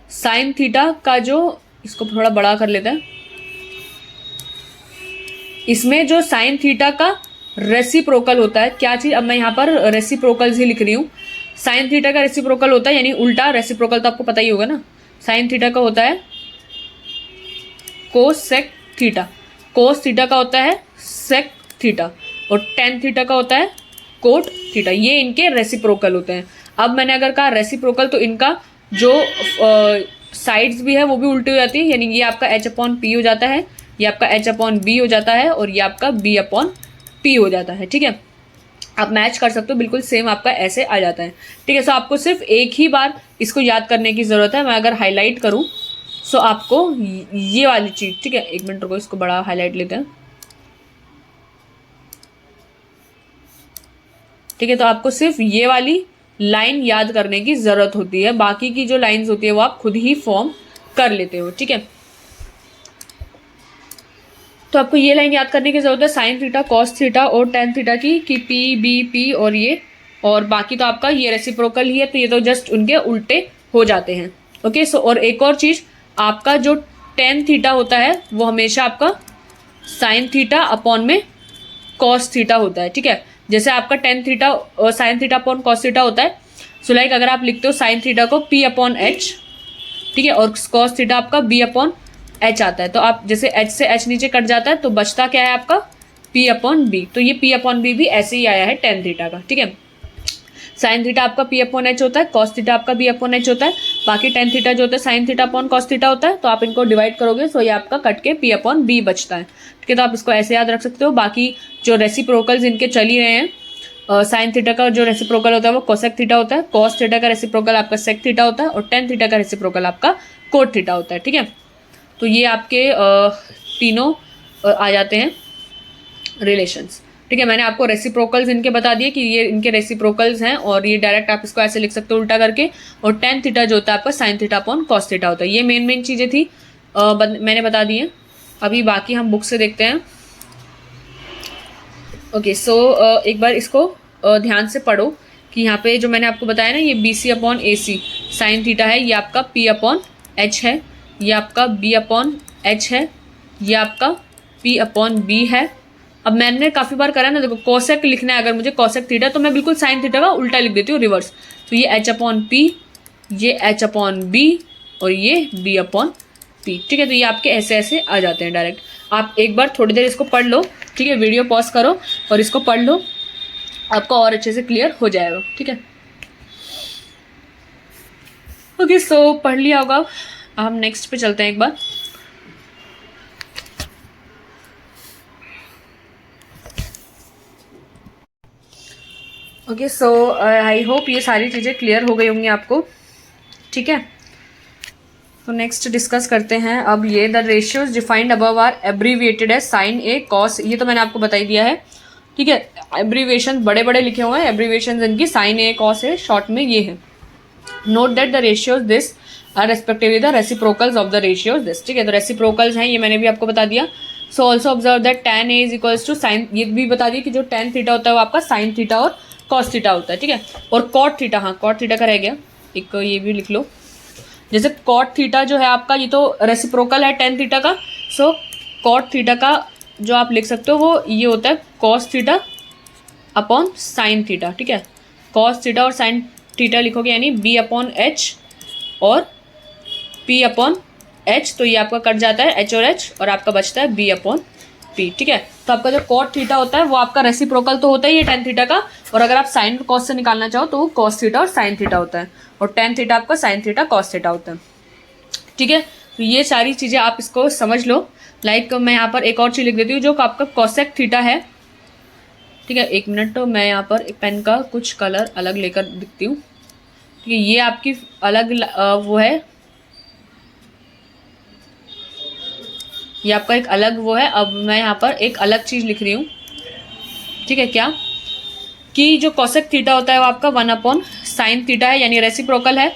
साइन थीटा का जो, इसको थोड़ा बड़ा कर लेते हैं, इसमें जो साइन थीटा का रेसिप्रोकल होता है क्या चीज, अब मैं यहाँ पर रेसिप्रोकल्स ही लिख रही हूँ। साइन थीटा का रेसिप्रोकल होता है यानी उल्टा, रेसिप्रोकल तो आपको पता ही होगा ना, साइन थीटा का होता है कोसेक थीटा, कोस थीटा का होता है सेक थीटा, और टेन थीटा का होता है कोट थीटा। ये इनके रेसिप्रोकल होते हैं। अब मैंने अगर कहा रेसिप्रोकल तो इनका जो साइड्स भी है वो भी उल्टी हो जाती है, यानी ये आपका एच अपॉन पी हो जाता है, ये आपका एच अपॉन बी हो जाता है, और ये आपका बी अपॉन पी हो जाता है, ठीक है। आप मैच कर सकते हो, बिल्कुल सेम आपका ऐसे आ जाता है, ठीक है। सो आपको सिर्फ एक ही बार इसको याद करने की ज़रूरत है। मैं अगर हाईलाइट करूँ सो आपको ये वाली चीज़, ठीक है, 1 मिनट रुको, इसको बड़ा हाईलाइट लेते हैं, ठीक है। तो आपको सिर्फ ये वाली लाइन याद करने की ज़रूरत होती है, बाकी की जो लाइंस होती है वो आप खुद ही फॉर्म कर लेते हो, ठीक है। तो आपको ये लाइन याद करने की जरूरत है साइन थीटा, कॉस थीटा और टेन थीटा की, कि पी बी पी और ये, और बाकी तो आपका ये रेसिप्रोकल ही है, तो ये तो जस्ट उनके उल्टे हो जाते हैं। ओके, सो और एक और चीज़, आपका जो टेन थीटा होता है वो हमेशा आपका साइन थीटा अपॉन में कॉस थीटा होता है, ठीक है। जैसे आपका टेन थीटा और sine theta upon cos theta होता है, सो लाइक अगर आप लिखते हो साइन थीटा को पी अपॉन एच, ठीक है, और कॉस थीटा आपका बी अपॉन एच आता है, तो आप जैसे एच से एच नीचे कट जाता है तो बचता क्या है आपका पी अपॉन बी, तो ये पी अपॉन बी भी ऐसे ही आया है टेन थीटा का, ठीक है। साइन थीटा आपका पी अपॉन एच होता है, कॉस थीटा आपका बी अपॉन एच होता है, बाकी टेन थीटा जो होता है sine theta upon cos theta होता है, तो आप इनको डिवाइड करोगे तो ये आपका कट के पी अपॉन बी बचता है, ठीक है। तो आप इसको ऐसे याद रख सकते हो। बाकी जो रेसिप्रोकल्स इनके चल ही रहे हैं, साइन थीटा का जो रेसिप्रोकल होता है वो कोसेक थीटा होता है, कॉस थीटा का रेसिप्रोकल आपका सेक थीटा होता है, और टेन थीटा का रेसिप्रोकल आपका कोट थीटा होता है, ठीक है। तो ये आपके तीनों आ जाते हैं रिलेशंस। ठीक है, मैंने आपको रेसिप्रोकल्स इनके बता दिए कि ये इनके रेसिप्रोकल्स हैं, और ये डायरेक्ट आप इसको ऐसे लिख सकते हो उल्टा करके। और टेन थीटा जो होता है आपका sine theta upon cos theta होता है। ये मेन चीज़ें थी, मैंने बता दी हैं। अभी बाकी हम बुक से देखते हैं। ओके, सो एक बार इसको ध्यान से पढ़ो कि यहाँ पे जो मैंने आपको बताया ना, ये बी सी अपॉन ए सी साइन थीटा है, ये आपका पी अपॉन एच है, ये आपका बी अपॉन एच है, ये आपका पी अपॉन बी है। अब मैंने काफ़ी बार करा ना, देखो कोसेक लिखना है अगर मुझे कोसेक थीटा, तो मैं बिल्कुल साइन थीटा का उल्टा लिख देती हूँ, रिवर्स। तो ये एच अपॉन पी, ये एच अपॉन बी, और ये बी अपॉन पी। ठीक है, तो ये आपके ऐसे ऐसे आ जाते हैं डायरेक्ट। आप एक बार थोड़ी देर इसको पढ़ लो, ठीक है, वीडियो पॉज करो और इसको पढ़ लो, आपको और अच्छे से क्लियर हो जाएगा। ठीक है, ओके, सो पढ़ लिया होगा। हम नेक्स्ट पे चलते हैं एक बार। ओके, सो आई होप ये सारी चीज़ें क्लियर हो गई होंगी आपको। ठीक है, तो नेक्स्ट डिस्कस करते हैं अब ये the ratios defined above are abbreviated है साइन ए कॉस। ये तो मैंने आपको बता ही दिया है। ठीक है, एब्रीविएशन बड़े बड़े लिखे हुए हैं, एब्रीविएशन इनकी साइन ए कॉस है, शॉर्ट में ये है। Note that the ratios this are respectively the reciprocals of the ratios this. ठीक है, तो रेसिप्रोकल्स हैं, ये मैंने भी आपको बता दिया। So also observe that tan A is equals to sine, ये भी बता दिया कि जो tan थीटा होता है वो आपका साइन थीटा और कॉस थीटा होता है। ठीक है, और कॉट थीटा, हाँ कॉट थीटा का रह गया एक, ये भी लिख लो। जैसे कॉट थीटा जो है आपका, ये तो रेसिप्रोकल है tan थीटा का। सो कॉट थीटा का जो आप लिख सकते हो वो ये होता है cos theta upon sine theta. ठीक है, कॉस थीटा और साइन थीटा लिखोगे यानी बी अपॉन एच और पी अपॉन एच, तो ये आपका कट जाता है एच और एच, और आपका बचता है बी अपॉन पी। ठीक है, तो आपका जो कॉट थीटा होता है वो आपका रेसिप्रोकल तो होता ही है tan थीटा का, और अगर आप साइन कॉस से निकालना चाहो तो वो कॉस थीटा और साइन थीटा होता है, और tan थीटा आपका साइन थीटा कॉस थीटा होता है। ठीक है, तो ये सारी चीज़ें आप इसको समझ लो। लाइक मैं यहाँ पर एक और चीज़ लिख देती हूँ जो आपका कॉसेक थीटा है। ठीक है, एक मिनट, तो मैं यहाँ पर एक पेन का कुछ कलर अलग लेकर दिखती हूँ। ठीक है, ये आपकी अलग वो है, ये आपका एक अलग वो है। अब मैं यहाँ पर एक अलग चीज़ लिख रही हूँ। ठीक है, क्या कि जो कॉसेक थीटा होता है वो आपका 1 अपॉन साइन थीटा है, यानी रेसिप्रोकल है।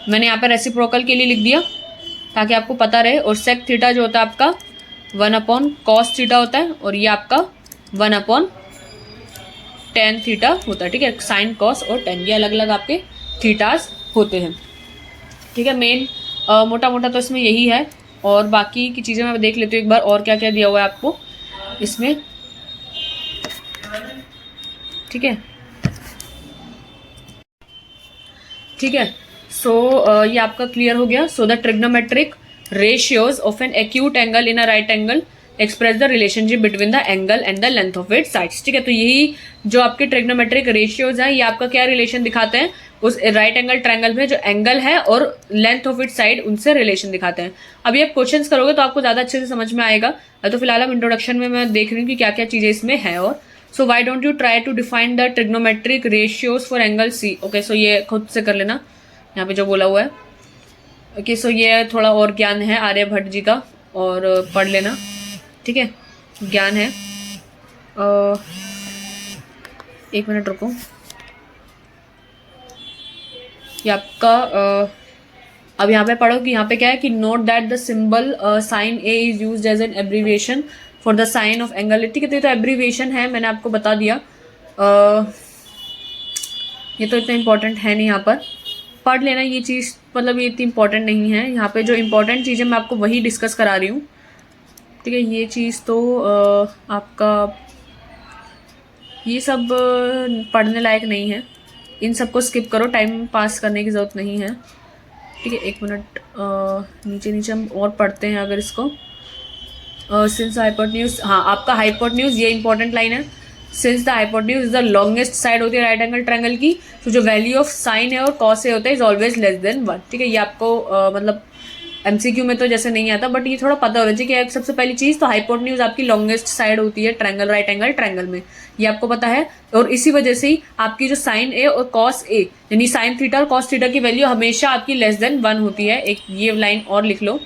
मैंने यहाँ पर रेसिप्रोकल के लिए लिख दिया ताकि आपको पता रहे। और सेक थीटा जो होता है आपका 1 अपॉन कॉस थीटा होता है, और ये आपका 1 अपॉन टेन थीटा होता है। ठीक है, साइन कॉस और टेन ये अलग अलग आपके थीटास होते हैं। ठीक है, मेन मोटा मोटा तो इसमें यही है, और बाकी की चीज़ें मैं देख लेती हूँ एक बार और क्या क्या दिया हुआ है आपको इसमें। ठीक है, ठीक है, सो ये आपका क्लियर हो गया। So the trigonometric ratios of an acute angle in a right angle express the relationship between the angle and the length of its sides. ठीक है, तो यही जो आपके ट्रिग्नोमेट्रिक रेशियोज हैं, ये आपका क्या रिलेशन दिखाते हैं, उस राइट एंगल ट्रायंगल में जो एंगल है और लेंथ ऑफ इट्स साइड, उनसे रिलेशन दिखाते हैं। अभी आप क्वेश्चंस करोगे तो आपको ज़्यादा अच्छे से समझ में आएगा। तो फिलहाल हम इंट्रोडक्शन में मैं देख रही हूँ कि क्या क्या चीज़ें इसमें है। और so why don't you try to define the trigonometric ratios for angle C. Okay, so ये खुद से कर लेना यहाँ पे जो बोला हुआ है। ओके, सो ये थोड़ा और ज्ञान है आर्यभट्ट जी का, और पढ़ लेना। ठीक है, ज्ञान है। एक मिनट रुको, ये आपका अब यहाँ पे पढ़ो कि यहाँ पे क्या है कि note that the symbol sine A is used as an abbreviation for the sine of angle. ठीक है, तो ये तो एब्रीविएशन है, मैंने आपको बता दिया। ये तो इतना इम्पोर्टेंट है नहीं, यहाँ पर पढ़ लेना ये चीज़, मतलब ये इतनी इम्पोर्टेंट नहीं है। यहाँ पे जो इम्पोर्टेंट चीज़ें मैं आपको वही डिस्कस करा रही हूँ। ठीक है, ये चीज़ तो आपका ये सब पढ़ने लायक नहीं है, इन सबको स्किप करो, टाइम पास करने की ज़रूरत नहीं है। ठीक है, एक मिनट, नीचे नीचे हम और पढ़ते हैं अगर इसको। सिंस हाइपोटेन्यूज, हाँ आपका हाइपोटेन्यूज ये इंपॉर्टेंट लाइन है। Since the hypotenuse is the longest side होती है राइट एंगल ट्रायंगल की, तो जो वैल्यू ऑफ साइन है और कॉस ए होता है इज ऑलवेज लेस देन 1। ठीक है, ये आपको मतलब एमसीक्यू में तो जैसे नहीं आता, बट ये थोड़ा पता होना चाहिए कि सबसे पहली चीज़ तो हाइपोटेन्यूज आपकी लॉन्गेस्ट साइड होती है ट्रायंगल, राइट एंगल ट्रायंगल में, ये आपको पता है। और इसी वजह से ही आपकी जो साइन ए और कॉस ए यानी साइन थीटा और कॉस थीटा की वैल्यू हमेशा आपकी लेस देन 1 होती है। एक ये लाइन और लिख लो।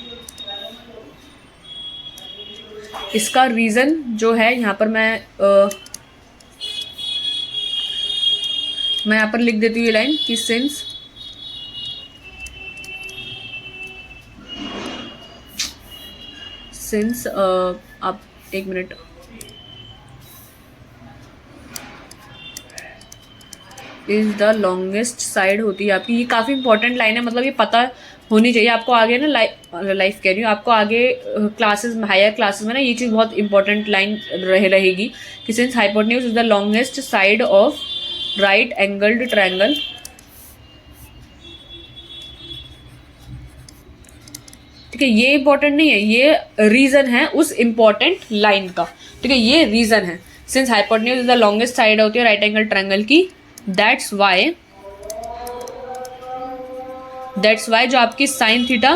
इसका रीज़न जो है यहाँ पर मैं यहाँ पर लिख देती हूँ ये लाइन कि सिंस आप एक minute, is the longest side होती है आपकी। ये काफ़ी इंपॉर्टेंट लाइन है, मतलब ये पता होनी चाहिए आपको आगे ना, लाइफ कह रही हूँ आपको आगे क्लासेस में, हायर क्लासेस में ना ये चीज़ बहुत इंपॉर्टेंट लाइन रहेगी कि since hypotenuse is the longest side of right angled triangle, ठीक है। ये इंपॉर्टेंट नहीं है, ये रीजन है उस इंपॉर्टेंट लाइन का, ठीक है, ये रीजन है। Since hypotenuse is the longest side होती है राइट एंगल ट्रायंगल की, दैट्स वाई जो आपकी साइन थीटा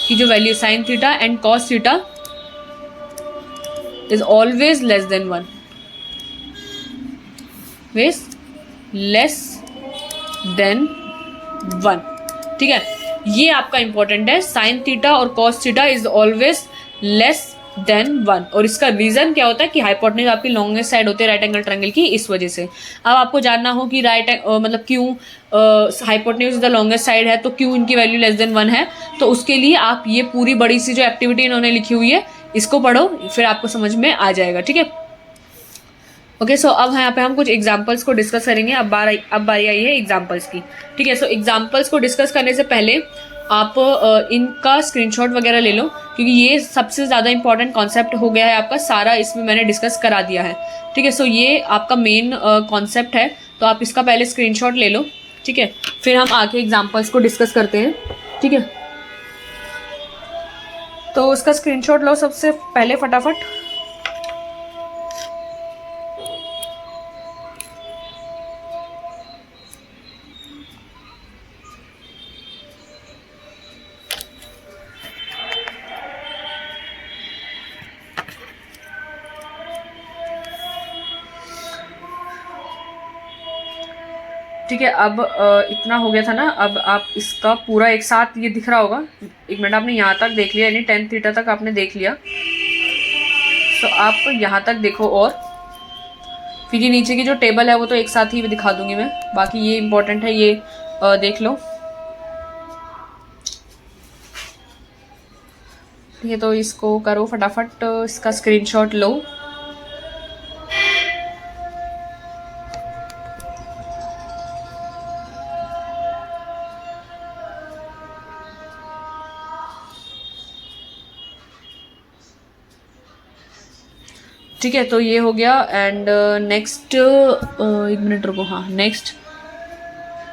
की जो value sine theta and cos theta is always less than 1, less than 1, ठीक है। ये आपका इंपॉर्टेंट है, साइन थीटा और cos theta is always less than 1। और इसका रीजन क्या होता है कि हाइपोटेन्यूज आपकी लॉन्गेस्ट साइड होती है राइट एंगल ट्रायंगल की, इस वजह से। अब आपको जानना हो कि मतलब क्यों हाइपोटेन्यूज द लॉन्गेस्ट साइड है तो क्यों इनकी वैल्यू लेस देन 1 है, तो उसके लिए आप ये पूरी बड़ी सी जो एक्टिविटी इन्होंने लिखी हुई है इसको पढ़ो, फिर आपको समझ में आ जाएगा, ठीक है। ओके, सो अब यहाँ पे हम कुछ एग्जाम्पल्स को डिस्कस करेंगे। अब बारी आई है एग्जाम्पल्स की, ठीक है। सो एग्जाम्पल्स को डिस्कस करने से पहले आप इनका स्क्रीनशॉट वगैरह ले लो, क्योंकि ये सबसे ज़्यादा इंपॉर्टेंट कॉन्सेप्ट हो गया है आपका, सारा इसमें मैंने डिस्कस करा दिया है, ठीक है। सो ये आपका मेन कॉन्सेप्ट है, तो आप इसका पहले स्क्रीनशॉट ले लो, ठीक है, फिर हम आगे एग्जाम्पल्स को डिस्कस करते हैं, ठीक है। तो उसका स्क्रीनशॉट लो सबसे पहले फटाफट। ठीक है, अब इतना हो गया था ना, अब आप इसका पूरा एक साथ ये दिख रहा होगा, एक मिनट, आपने यहाँ तक देख लिया, यानी tan थीटा तक आपने देख लिया, तो आप यहाँ तक देखो, और फिर ये नीचे की जो टेबल है वो तो एक साथ ही दिखा दूंगी मैं, बाकी ये इंपॉर्टेंट है, ये देख लो, ठीक है। तो इसको करो फटाफट, इसका स्क्रीनशॉट लो। ठीक है, तो ये हो गया। एंड नेक्स्ट एक मिनट रुको, हाँ, नेक्स्ट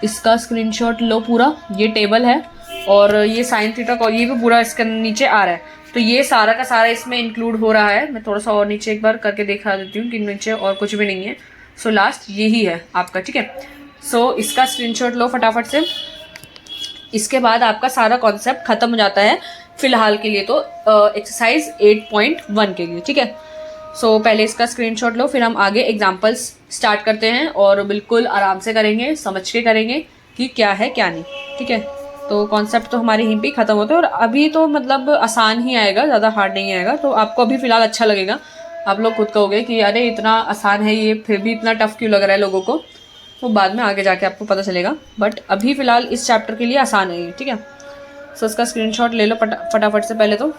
इसका स्क्रीनशॉट लो पूरा, ये टेबल है और ये साइन थीटा का ये भी पूरा इसके नीचे आ रहा है, तो ये सारा का सारा इसमें इंक्लूड हो रहा है। मैं थोड़ा सा और नीचे एक बार करके दिखा देती हूँ कि नीचे और कुछ भी नहीं है। सो लास्ट यही है आपका, ठीक है। सो इसका स्क्रीनशॉट लो फटाफट से, इसके बाद आपका सारा कॉन्सेप्ट खत्म हो जाता है फिलहाल के लिए, तो एक्सरसाइज 8.1 के लिए, ठीक है। सो पहले इसका स्क्रीनशॉट लो, फिर हम आगे एग्जांपल्स स्टार्ट करते हैं और बिल्कुल आराम से करेंगे, समझ के करेंगे कि क्या है क्या नहीं, ठीक है। तो कॉन्सेप्ट तो हमारे यहीं पे ख़त्म होते हैं, और अभी तो मतलब आसान ही आएगा, ज़्यादा हार्ड नहीं आएगा, तो आपको अभी फ़िलहाल अच्छा लगेगा, आप लोग खुद कहोगे कि अरे इतना आसान है ये, फिर भी इतना टफ क्यों लग रहा है लोगों को, तो बाद में आगे जाके आपको पता चलेगा, बट अभी फ़िलहाल इस चैप्टर के लिए आसान है ये, ठीक है। सो इसका स्क्रीनशॉट ले लो फटाफट से पहले तो।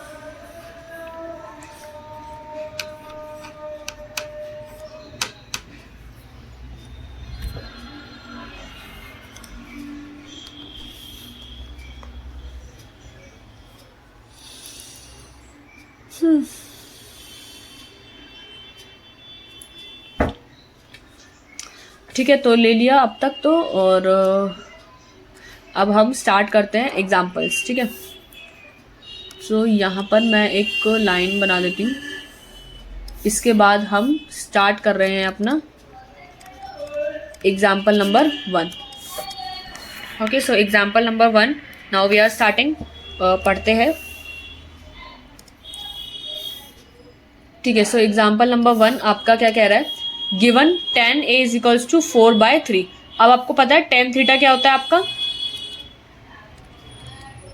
ठीक है, तो ले लिया अब तक तो, और अब हम स्टार्ट करते हैं एग्जाम्पल्स, ठीक है। सो यहाँ पर मैं एक लाइन बना देती हूँ, इसके बाद हम स्टार्ट कर रहे हैं अपना example number 1। Okay, so example number 1, now we are starting, पढ़ते हैं, ठीक है। सो एग्जाम्पल नंबर 1 आपका क्या कह रहा है, given tan a is equals to 4/3। अब आपको पता है tan थीटा क्या होता है आपका,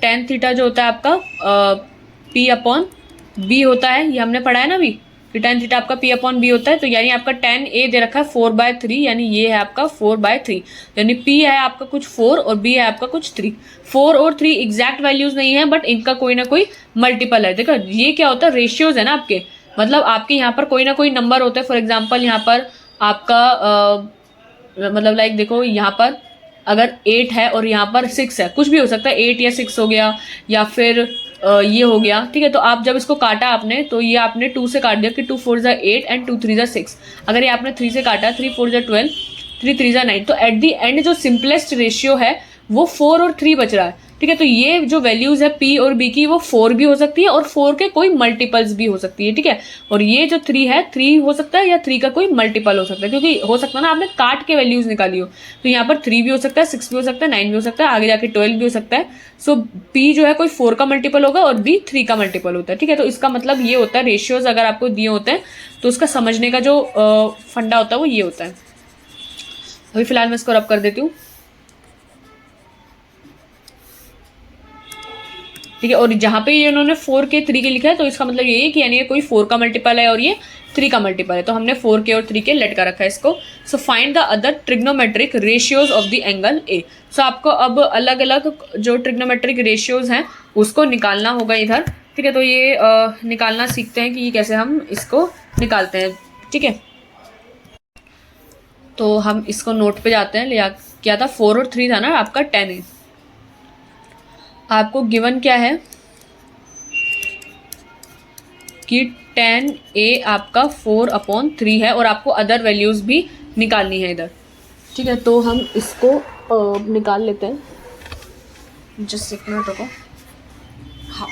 tan थीटा जो होता है आपका P/3 बी होता है, ये हमने पढ़ा है ना अभी कि tan थीटा आपका p अपॉन बी होता है। तो यानी आपका tan a दे रखा है 4/3, यानी ये है आपका 4/3, यानी p है आपका कुछ 4 और b है आपका कुछ 3। 4 और 3 एग्जैक्ट वैल्यूज नहीं है, बट इनका कोई ना कोई मल्टीपल है। देखो ये क्या होता है, रेशियोज है ना आपके, मतलब आपके यहाँ पर कोई ना कोई नंबर होता है। फॉर एग्जाम्पल यहाँ पर आपका मतलब लाइक देखो यहाँ पर अगर 8 है और यहाँ पर 6 है, कुछ भी हो सकता है, 8 या 6 हो गया या फिर ये हो गया, ठीक है। तो आप जब इसको काटा आपने, तो ये आपने 2 से काट दिया कि 2 4 ज़ा 8 एंड 2 3 ज़ा 6। अगर ये आपने 3 से काटा, 3 4 ज़ा 12, 3 3 ज़ा 9, तो एट दी एंड जो सिंपलेस्ट रेशियो है वो 4 और 3 बच रहा है, ठीक है। तो ये जो वैल्यूज है p और b की, वो 4 भी हो सकती है और 4 के कोई मल्टीपल्स भी हो सकती है, ठीक है। और ये जो 3 है, 3 हो सकता है या 3 का कोई मल्टीपल हो सकता है, क्योंकि हो सकता है ना आपने काट के वैल्यूज निकाली हो, तो यहाँ पर 3 भी हो सकता है, 6 भी हो सकता है, 9 भी हो सकता है, आगे जाके 12 भी हो सकता है। सो p जो है कोई 4 का मल्टीपल होगा और b 3 का मल्टीपल होता है, ठीक है। तो इसका मतलब ये होता है, रेशियोज अगर आपको दिए होते हैं तो उसका समझने का जो फंडा होता है वो ये होता है। अभी फिलहाल मैं इसको रब कर देती हूँ, ठीक है। और जहां पे ये उन्होंने 4 के 3 के लिखा है, तो इसका मतलब ये है कि यानी ये कोई 4 का मल्टीपल है और ये 3 का मल्टीपल है, तो हमने 4 के और 3 के लटका रखा है इसको। So find the other trigonometric ratios of the angle A. So आपको अब अलग अलग जो ट्रिग्नोमेट्रिक रेशियोज हैं उसको निकालना होगा इधर, ठीक है। तो ये निकालना सीखते हैं कि ये कैसे हम इसको निकालते हैं, ठीक है। तो हम इसको नोट पे जाते हैं, लिया क्या था, 4 और 3 था ना आपका tan ए। आपको गिवन क्या है कि tan a आपका 4/3 है और आपको अदर वैल्यूज भी निकालनी है इधर, ठीक है। तो हम इसको निकाल लेते हैं, जस्ट एक मिनट रुको। हाँ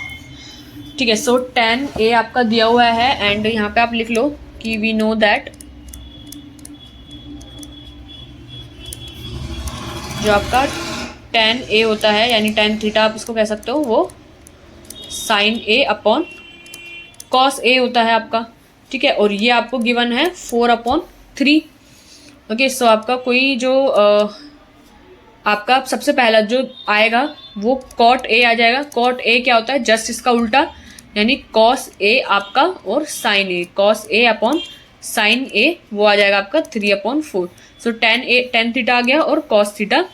ठीक है। सो tan a आपका दिया हुआ है एंड यहाँ पे आप लिख लो कि वी नो दैट जो आपका tan a होता है, यानी tan थीटा आप इसको कह सकते हो, वो sin a upon cos a होता है आपका, ठीक है। और ये आपको गिवन है 4/3। ओके, सो आपका कोई जो आपका सबसे पहला जो आएगा वो cot a आ जाएगा। cot a क्या होता है, जस्ट इसका उल्टा, यानी cos a आपका और sin a, cos a upon sin a वो आ जाएगा आपका 3/4। सो tan थीटा आ गया और cos थीटा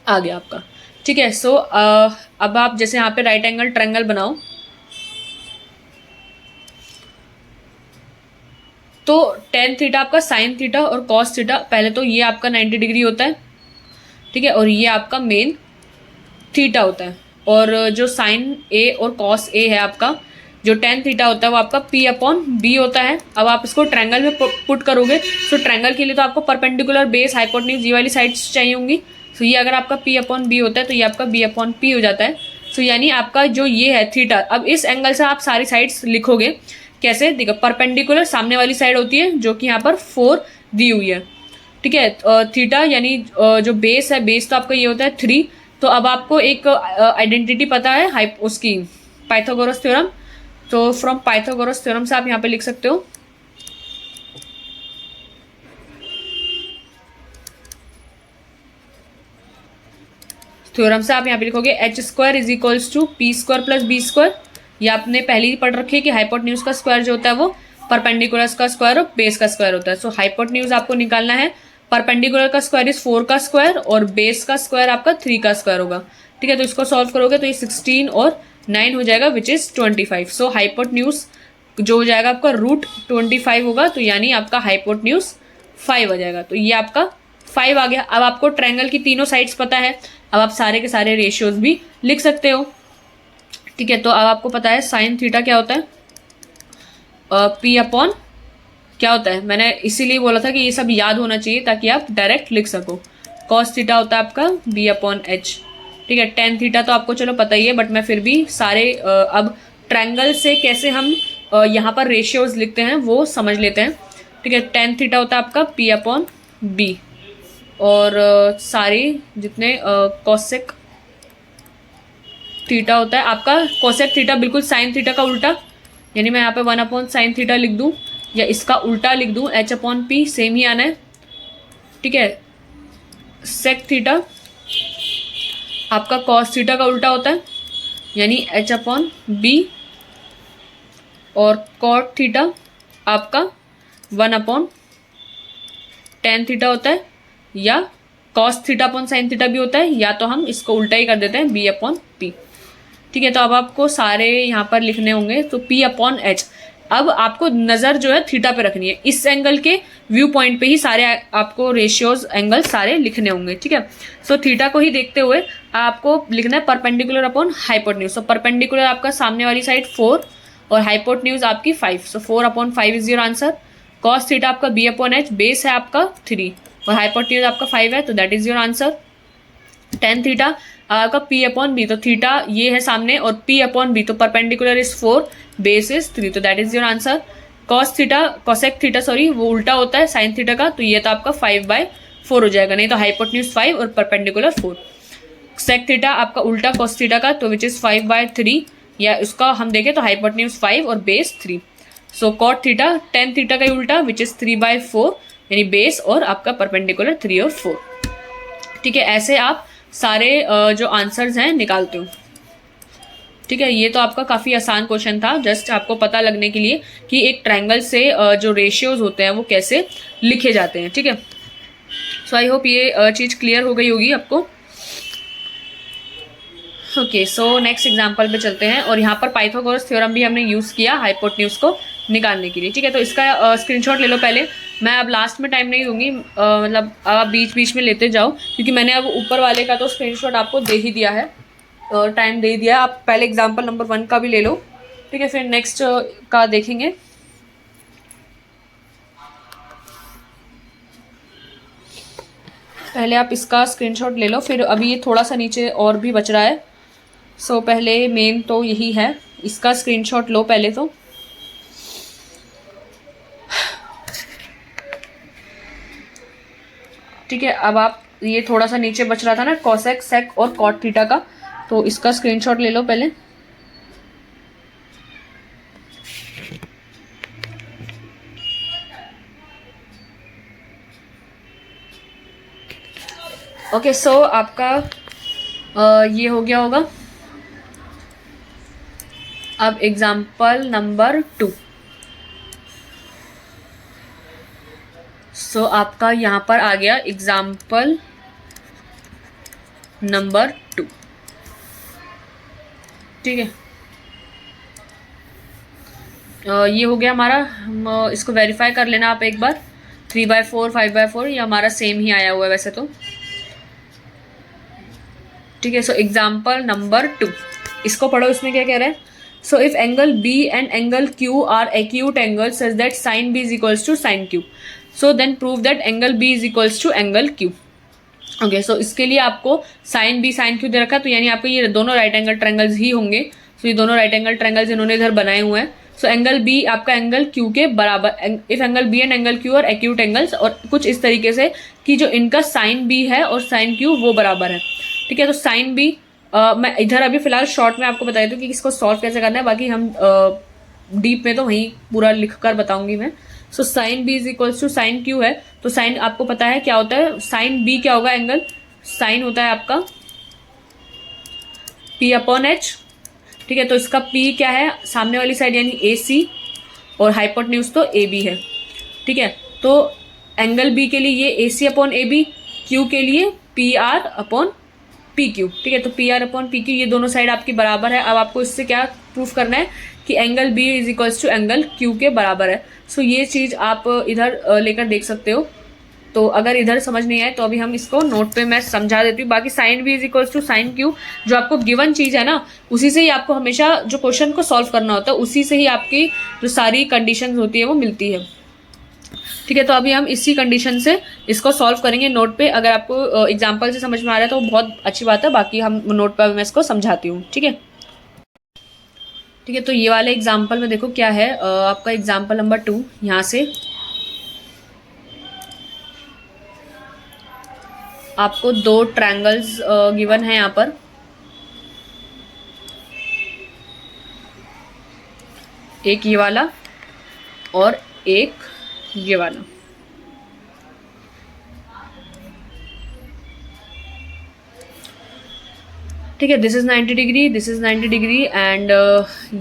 आ गया आपका, ठीक है। सो अब आप जैसे यहाँ पे राइट एंगल ट्रायंगल बनाओ, तो tan थीटा आपका sin थीटा और cos थीटा, पहले तो ये आपका 90 डिग्री होता है, ठीक है। और ये आपका मेन थीटा होता है। और जो sin a और cos a है आपका, जो tan थीटा होता है वो आपका p/b होता है। अब आप इसको ट्रायंगल में पुट करोगे, तो ट्रायंगल के लिए तो आपको परपेंडिकुलर बेस हाइपोटेन्यूज ये वाली साइड्स चाहिए होंगी। तो ये अगर आपका p/b होता है तो ये आपका b/p हो जाता है। तो यानी आपका जो ये है थीटा, अब इस एंगल से आप सारी साइड्स लिखोगे कैसे, देखो परपेंडिकुलर सामने वाली साइड होती है जो कि यहाँ पर 4 दी हुई है, ठीक है। थीटा यानी जो बेस है, बेस तो आपका ये होता है 3। तो अब आपको एक आइडेंटिटी पता है उसकी, पाइथागोरस थ्योरम। तो फ्रॉम पाइथागोरस थ्योरम से आप यहाँ पे लिख सकते हो, थ्योरम से आप यहाँ पे लिखोगे h² = p² + b²। ये आपने पहले ही पढ़ रखी है कि हाइपोटेन्यूज का स्क्वायर जो होता है वो परपेंडिकुलर का स्क्वायर और बेस का स्क्वायर होता है। सो हाइपोटेन्यूज आपको निकालना है, परपेंडिकुलर का स्क्वायर इज 4 का स्क्वायर और बेस का स्क्वायर आपका 3 का स्क्वायर होगा, ठीक है। तो इसको सॉल्व करोगे तो ये 16 और 9 हो जाएगा, विच इज 25। सो हाइपोटेन्यूज जो हो जाएगा आपका √25 होगा, तो यानी आपका हाइपोटेन्यूज 5 आ जाएगा। तो ये आपका 5 आ गया। अब आपको ट्रायंगल की तीनों साइड्स पता है, अब आप सारे के सारे रेशियोज भी लिख सकते हो, ठीक है। तो अब आपको पता है साइन थीटा क्या होता है, p/ क्या होता है, मैंने इसीलिए बोला था कि ये सब याद होना चाहिए ताकि आप डायरेक्ट लिख सको। cos थीटा होता है आपका b/h, ठीक है। tan थीटा तो आपको चलो पता ही है, बट मैं फिर भी सारे अब ट्रायंगल से कैसे हम यहाँ पर रेशियोज लिखते हैं वो समझ लेते हैं, ठीक है। tan थीटा होता है आपका p/b और सारे जितने cosec थीटा होता है आपका, cosec थीटा बिल्कुल sin थीटा का उल्टा, यानी मैं यहाँ पे 1/sin थीटा लिख दूँ या इसका उल्टा लिख दूँ h/p, सेम ही आना है, ठीक है। sec थीटा आपका cos थीटा का उल्टा होता है, यानी h/b और कॉट थीटा आपका 1/tan थीटा होता है, या cos theta upon sine theta भी होता है, या तो हम इसको उल्टा ही कर देते हैं b/p। ठीक है, तो अब आपको सारे यहाँ पर लिखने होंगे। तो p/h, अब आपको नज़र जो है थीटा पे रखनी है, इस एंगल के व्यू पॉइंट पे ही सारे आपको रेशियोज एंगल सारे लिखने होंगे। ठीक है, सो थीटा को ही देखते हुए आपको लिखना है perpendicular upon hypotenuse. So perpendicular आपका सामने वाली साइड 4 और हाइपोटेन्यूज आपकी 5। सो 4/5 is your answer. Cos theta आपका b/h, बेस है आपका 3 और हाइपोटेन्यूज आपका 5 है, तो that is your answer. Ten theta आपका p/b, तो थीटा ये है सामने और p/b, तो परपेंडिकुलर इज 4, बेस इज 3, तो that is your answer. Cos theta, cosec theta sorry, वो उल्टा होता है साइन थीटा का, तो ये तो आपका 5/4 हो जाएगा, नहीं तो हाइपोटेन्यूज 5 और परपेंडिकुलर 4। सेक थीटा आपका उल्टा कॉस थीटा का, तो विच इज 5/3, या उसका हम देखें तो हाइपोटेन्यूज 5 और बेस 3। सो कॉट थीटा टेन थीटा का ही उल्टा, विच इज 3/4, यानी बेस और आपका परपेंडिकुलर 3 और 4। ठीक है, ऐसे आप सारे जो आंसर्स हैं निकालते हो। ठीक है, ये तो आपका काफ़ी आसान क्वेश्चन था, जस्ट आपको पता लगने के लिए कि एक ट्रायंगल से जो रेशियोज होते हैं वो कैसे लिखे जाते हैं। ठीक है, सो आई होप ये चीज़ क्लियर हो गई होगी आपको। ओके, सो नेक्स्ट एग्जांपल पे चलते हैं, और यहाँ पर पाइथागोरस थ्योरम भी हमने यूज़ किया हाइपोटेन्यूज को निकालने के लिए। ठीक है, तो इसका स्क्रीनशॉट ले लो पहले, मैं अब लास्ट में टाइम नहीं दूंगी, मतलब आप बीच बीच में लेते जाओ, क्योंकि मैंने अब ऊपर वाले का तो स्क्रीनशॉट आपको दे ही दिया है और टाइम दे दिया है। आप पहले एग्जाम्पल नंबर 1 का भी ले लो। ठीक है, फिर नेक्स्ट का देखेंगे। पहले आप इसका स्क्रीनशॉट ले लो, फिर अभी ये थोड़ा सा नीचे और भी बच रहा है। सो पहले मेन तो यही है, इसका स्क्रीनशॉट लो पहले तो। ठीक है, अब आप ये थोड़ा सा नीचे बच रहा था ना कॉसेक, सेक और कॉट थीटा का, तो इसका स्क्रीनशॉट ले लो पहले। ओके, सो आपका ये हो गया होगा। अब एग्जाम्पल नंबर 2। सो आपका यहाँ पर आ गया एग्जाम्पल नंबर 2। ठीक है, ये हो गया हमारा। हम इसको वेरीफाई कर लेना आप एक बार। 3/4, 5/4 ये हमारा सेम ही आया हुआ है वैसे तो। ठीक है, सो एग्जाम्पल नंबर 2, इसको पढ़ो, इसमें क्या कह रहा है। So if angle B and angle Q are acute angle such that sine B is equals to sine Q, so then prove that angle B is equals to angle Q. Okay, so इसके लिए आपको साइन बी साइन क्यू दे रखा है, तो यानी आपको ये दोनों राइट एंगल ट्रायंगल्स ही होंगे। सो ये दोनों राइट एंगल ट्रायंगल्स इन्होंने इधर बनाए हुए हैं। सो एंगल बी आपका एंगल क्यू के बराबर, if angle B and angle Q और एक्यूट एंगल्स, और कुछ इस तरीके से कि जो इनका साइन बी है और साइन क्यू वो बराबर है। ठीक है, तो साइन बी मैं इधर अभी फिलहाल शॉर्ट में आपको बता दूँ कि इसको सॉल्व कैसे करना है, बाकी हम डीप में तो वहीं पूरा लिख कर बताऊंगी मैं। So sine B is equals to sine Q है, तो साइन आपको पता है क्या होता है, साइन बी क्या होगा, एंगल साइन होता है आपका p/h। ठीक है, तो इसका p क्या है, सामने वाली साइड यानी AC, और हाइपोटेन्यूज तो AB है। ठीक है, तो एंगल B के लिए ये AC/AB, Q के लिए PR/PQ। ठीक है, तो PR/PQ ये दोनों साइड आपकी बराबर है। अब आपको इससे क्या प्रूफ करना है कि angle B is equals to angle Q के बराबर है। सो ये चीज़ आप इधर लेकर देख सकते हो। तो अगर इधर समझ नहीं आए तो अभी हम इसको नोट पे मैं समझा देती हूँ। बाकी sine B is equals to sine Q, जो आपको गिवन चीज़ है ना, उसी से ही आपको हमेशा जो क्वेश्चन को सॉल्व करना होता है, उसी से ही आपकी जो सारी कंडीशन होती है वो मिलती है। ठीक है, तो अभी हम इसी कंडीशन से इसको सॉल्व करेंगे नोट पे। अगर आपको एग्जाम्पल से समझ में आ रहा है तो बहुत अच्छी बात है, बाकी हम नोट पर मैं इसको समझाती हूँ। ठीक है, ठीक है, तो ये वाले एग्जाम्पल में देखो क्या है, आपका एग्जाम्पल नंबर 2। यहाँ से आपको 2 ट्रायंगल्स गिवन है यहाँ पर। एक ये वाला और एक ये वाला। ठीक है, this is 90 degree, this is 90 degree, and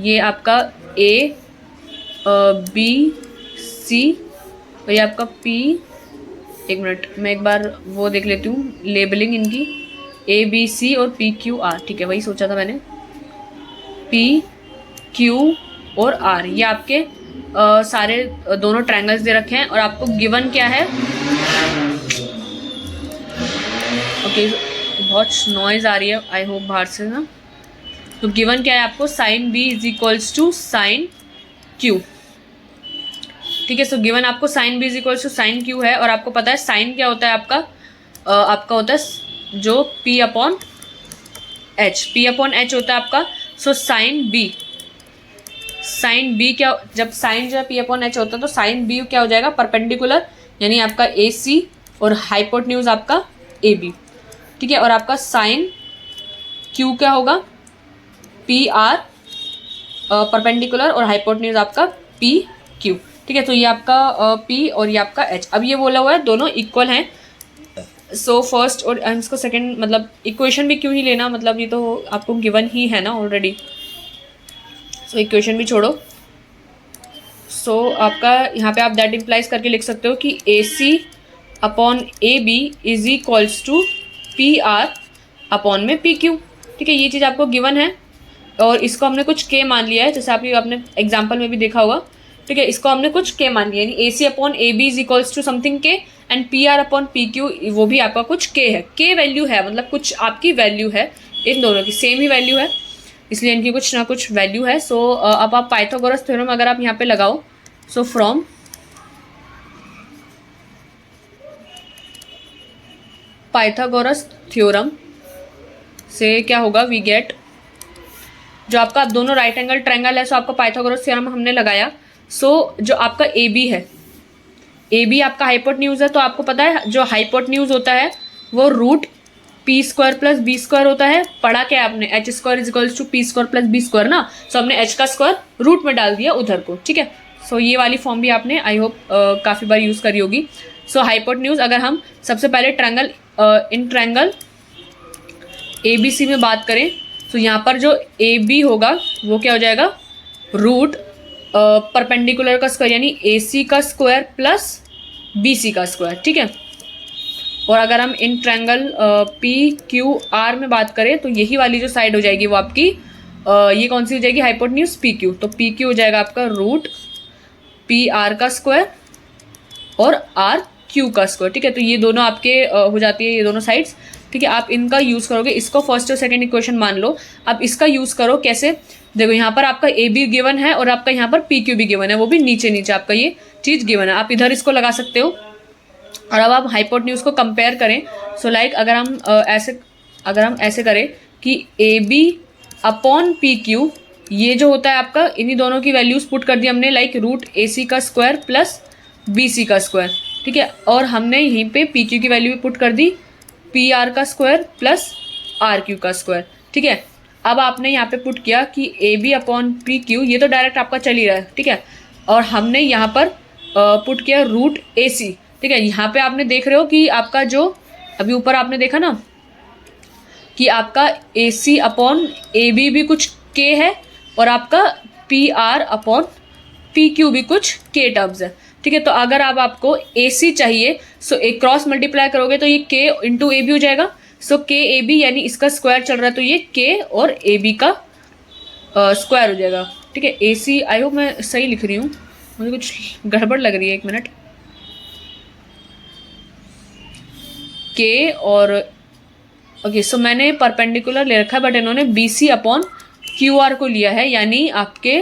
ये आपका A बी सी और ये आपका पी, एक मिनट मैं एक बार वो देख लेती हूँ लेबलिंग इनकी, ए बी सी और पी क्यू आर, ठीक है वही सोचा था मैंने, पी क्यू और आर, ये आपके सारे दोनों ट्रायंगल्स दे रखे हैं और आपको गिवन क्या है। ओके बहुत नॉइज आ रही है आई होप बाहर से ना। तो गिवन क्या है आपको, sine B is equals to sine Q, ठीक है। सो गिवन आपको sine B is equals to sine Q है और आपको पता है साइन क्या होता है आपका, आपका होता है जो पी अपॉन एच होता है आपका। सो साइन बी क्या, जब साइन जो है पी अपॉन एच होता है तो साइन बी क्या हो जाएगा, परपेंडिकुलर यानी आपका ए सी और हाइपोटेन्यूज आपका ए बी, ठीक है। और आपका साइन क्यू क्या होगा, पी आर परपेंडिकुलर और हाइपोटेन्यूज आपका पी क्यू, ठीक है। तो ये आपका पी और ये आपका एच, अब ये बोला हुआ है दोनों इक्वल हैं। सो फर्स्ट और इसको सेकंड मतलब इक्वेशन भी क्यों ही लेना, मतलब ये तो आपको गिवन ही है ना ऑलरेडी। सो इक्वेशन भी छोड़ो। सो आपका यहाँ पे आप दैट इम्प्लाइज करके लिख सकते हो कि A C upon A B is equals to P R upon में पी क्यू, ठीक है। ये चीज़ आपको गिवन है और इसको हमने कुछ के मान लिया है, जैसे आप अपने एग्जाम्पल में भी देखा होगा, ठीक है। इसको हमने कुछ के मान लिया यानी A C upon A B is equals to something के and P R upon P Q वो भी आपका कुछ के है, के वैल्यू है, मतलब कुछ आपकी वैल्यू है, इन दोनों की सेम ही वैल्यू है इसलिए इनकी कुछ ना कुछ वैल्यू है। सो अब आप पाइथागोरस थ्योरम अगर आप यहाँ पे लगाओ, सो फ्रॉम पाइथागोरस थ्योरम से क्या होगा, वी गेट, जो आपका दोनों राइट एंगल ट्रायंगल है, सो आपका पाइथागोरस थ्योरम हमने लगाया। सो जो आपका ए बी है, ए बी आपका हाइपोटेन्यूज है, तो आपको पता है जो हाइपोटेन्यूज होता है वो root P square plus B square होता है। पढ़ा क्या है आपने, H square is equals to P square plus B square ना। सो हमने एच का स्क्वायर रूट में डाल दिया उधर को, ठीक है। सो ये वाली फॉर्म भी आपने आई होप काफ़ी बार यूज़ करी होगी। सो हाइपोटेन्यूज अगर हम सबसे पहले triangle in triangle A B C में बात करें, तो यहाँ पर जो ए बी होगा वो क्या हो जाएगा, रूट परपेंडिकुलर का स्क्वायर यानी ए सी का स्क्वायर प्लस बी सी का स्क्वायर, ठीक है। और अगर हम in triangle P Q R में बात करें तो यही वाली जो साइड हो जाएगी वो आपकी ये कौन सी हो जाएगी, हाइपोटेन्यूज पी क्यू, तो पी क्यू हो जाएगा आपका रूट पी आर का स्क्वायर और आर क्यू का स्क्वायर, ठीक है। तो ये दोनों आपके हो जाती है ये दोनों साइड्स, ठीक है। आप इनका यूज़ करोगे, इसको फर्स्ट और सेकंड इक्वेशन मान लो, अब इसका यूज़ करो कैसे, देखो यहाँ पर आपका ए बी गिवन है और आपका यहाँ पर पी क्यू भी गिवन है, वो भी नीचे नीचे आपका ये चीज़ गिवन है, आप इधर इसको लगा सकते हो। और अब आप हाइपोटेन्यूज को कंपेयर करें, सो लाइक अगर हम ऐसे करें कि A B upon P Q, ये जो होता है आपका इन्हीं दोनों की वैल्यूज पुट कर दी हमने, लाइक रूट ए सी का स्क्वायर प्लस बी सी का स्क्वायर, ठीक है। और हमने यहीं पे पी क्यू की वैल्यू भी पुट कर दी, पी आर का स्क्वायर प्लस आर क्यू का स्क्वायर, ठीक है। अब आपने यहाँ पे पुट किया कि A B upon P Q, ये तो डायरेक्ट आपका चल ही रहा है, ठीक है। और हमने यहाँ पर पुट किया रूट ए सी, ठीक है। यहाँ पे आपने देख रहे हो कि आपका जो अभी ऊपर आपने देखा ना कि आपका ए सी अपॉन ए बी भी कुछ के है और आपका P R upon P Q भी कुछ के टर्म्स है, ठीक है। तो अगर अब आपको ए सी चाहिए, सो एक क्रॉस मल्टीप्लाई करोगे तो ये के इंटू ए बी हो जाएगा। सो के ए बी यानी इसका स्क्वायर चल रहा है तो ये के और ए बी का स्क्वायर हो जाएगा, ठीक है। ए सी, आई होप मैं सही लिख रही हूँ, मुझे कुछ गड़बड़ लग रही है, एक मिनट, के और ओके। सो मैंने परपेंडिकुलर ले रखा है बट इन्होंने B C upon Q R को लिया है, यानी आपके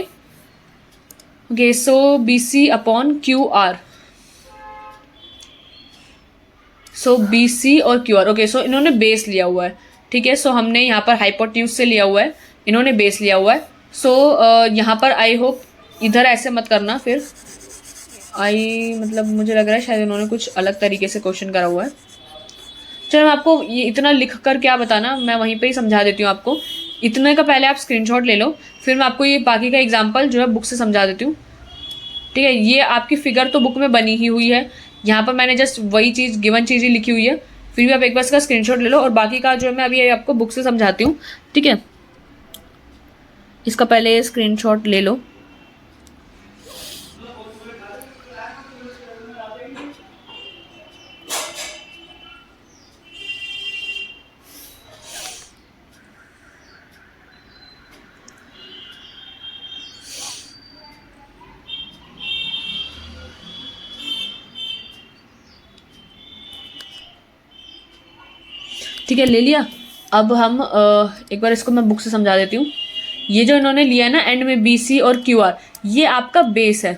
okay. So B C upon Q R, so B C और क्यू आर, ओके। सो इन्होंने बेस लिया हुआ है, ठीक है। सो हमने यहाँ पर हाइपोटेन्यूज से लिया हुआ है, इन्होंने बेस लिया हुआ है। सो यहाँ पर आई होप इधर ऐसे मत करना, फिर मतलब मुझे लग रहा है शायद इन्होंने कुछ अलग तरीके से क्वेश्चन करा हुआ है। चलो मैं आपको ये इतना लिख कर क्या बताना, मैं वहीं पे ही समझा देती हूँ आपको। इतने का पहले आप स्क्रीनशॉट ले लो, फिर मैं आपको ये बाकी का एग्जांपल जो है बुक से समझा देती हूँ, ठीक है। ये आपकी फिगर तो बुक में बनी ही हुई है, यहाँ पर मैंने जस्ट वही चीज़ गिवन चीज़ ही लिखी हुई है, फिर भी आप एक बार इसका स्क्रीनशॉट ले लो और बाकी का जो है मैं अभी आपको बुक से समझाती हूँ, ठीक है। इसका पहले स्क्रीनशॉट ले लो। ठीक है, ले लिया। अब हम एक बार इसको मैं बुक से समझा देती हूँ। ये जो इन्होंने लिया है ना एंड में बी सी और क्यू आर, ये आपका बेस है,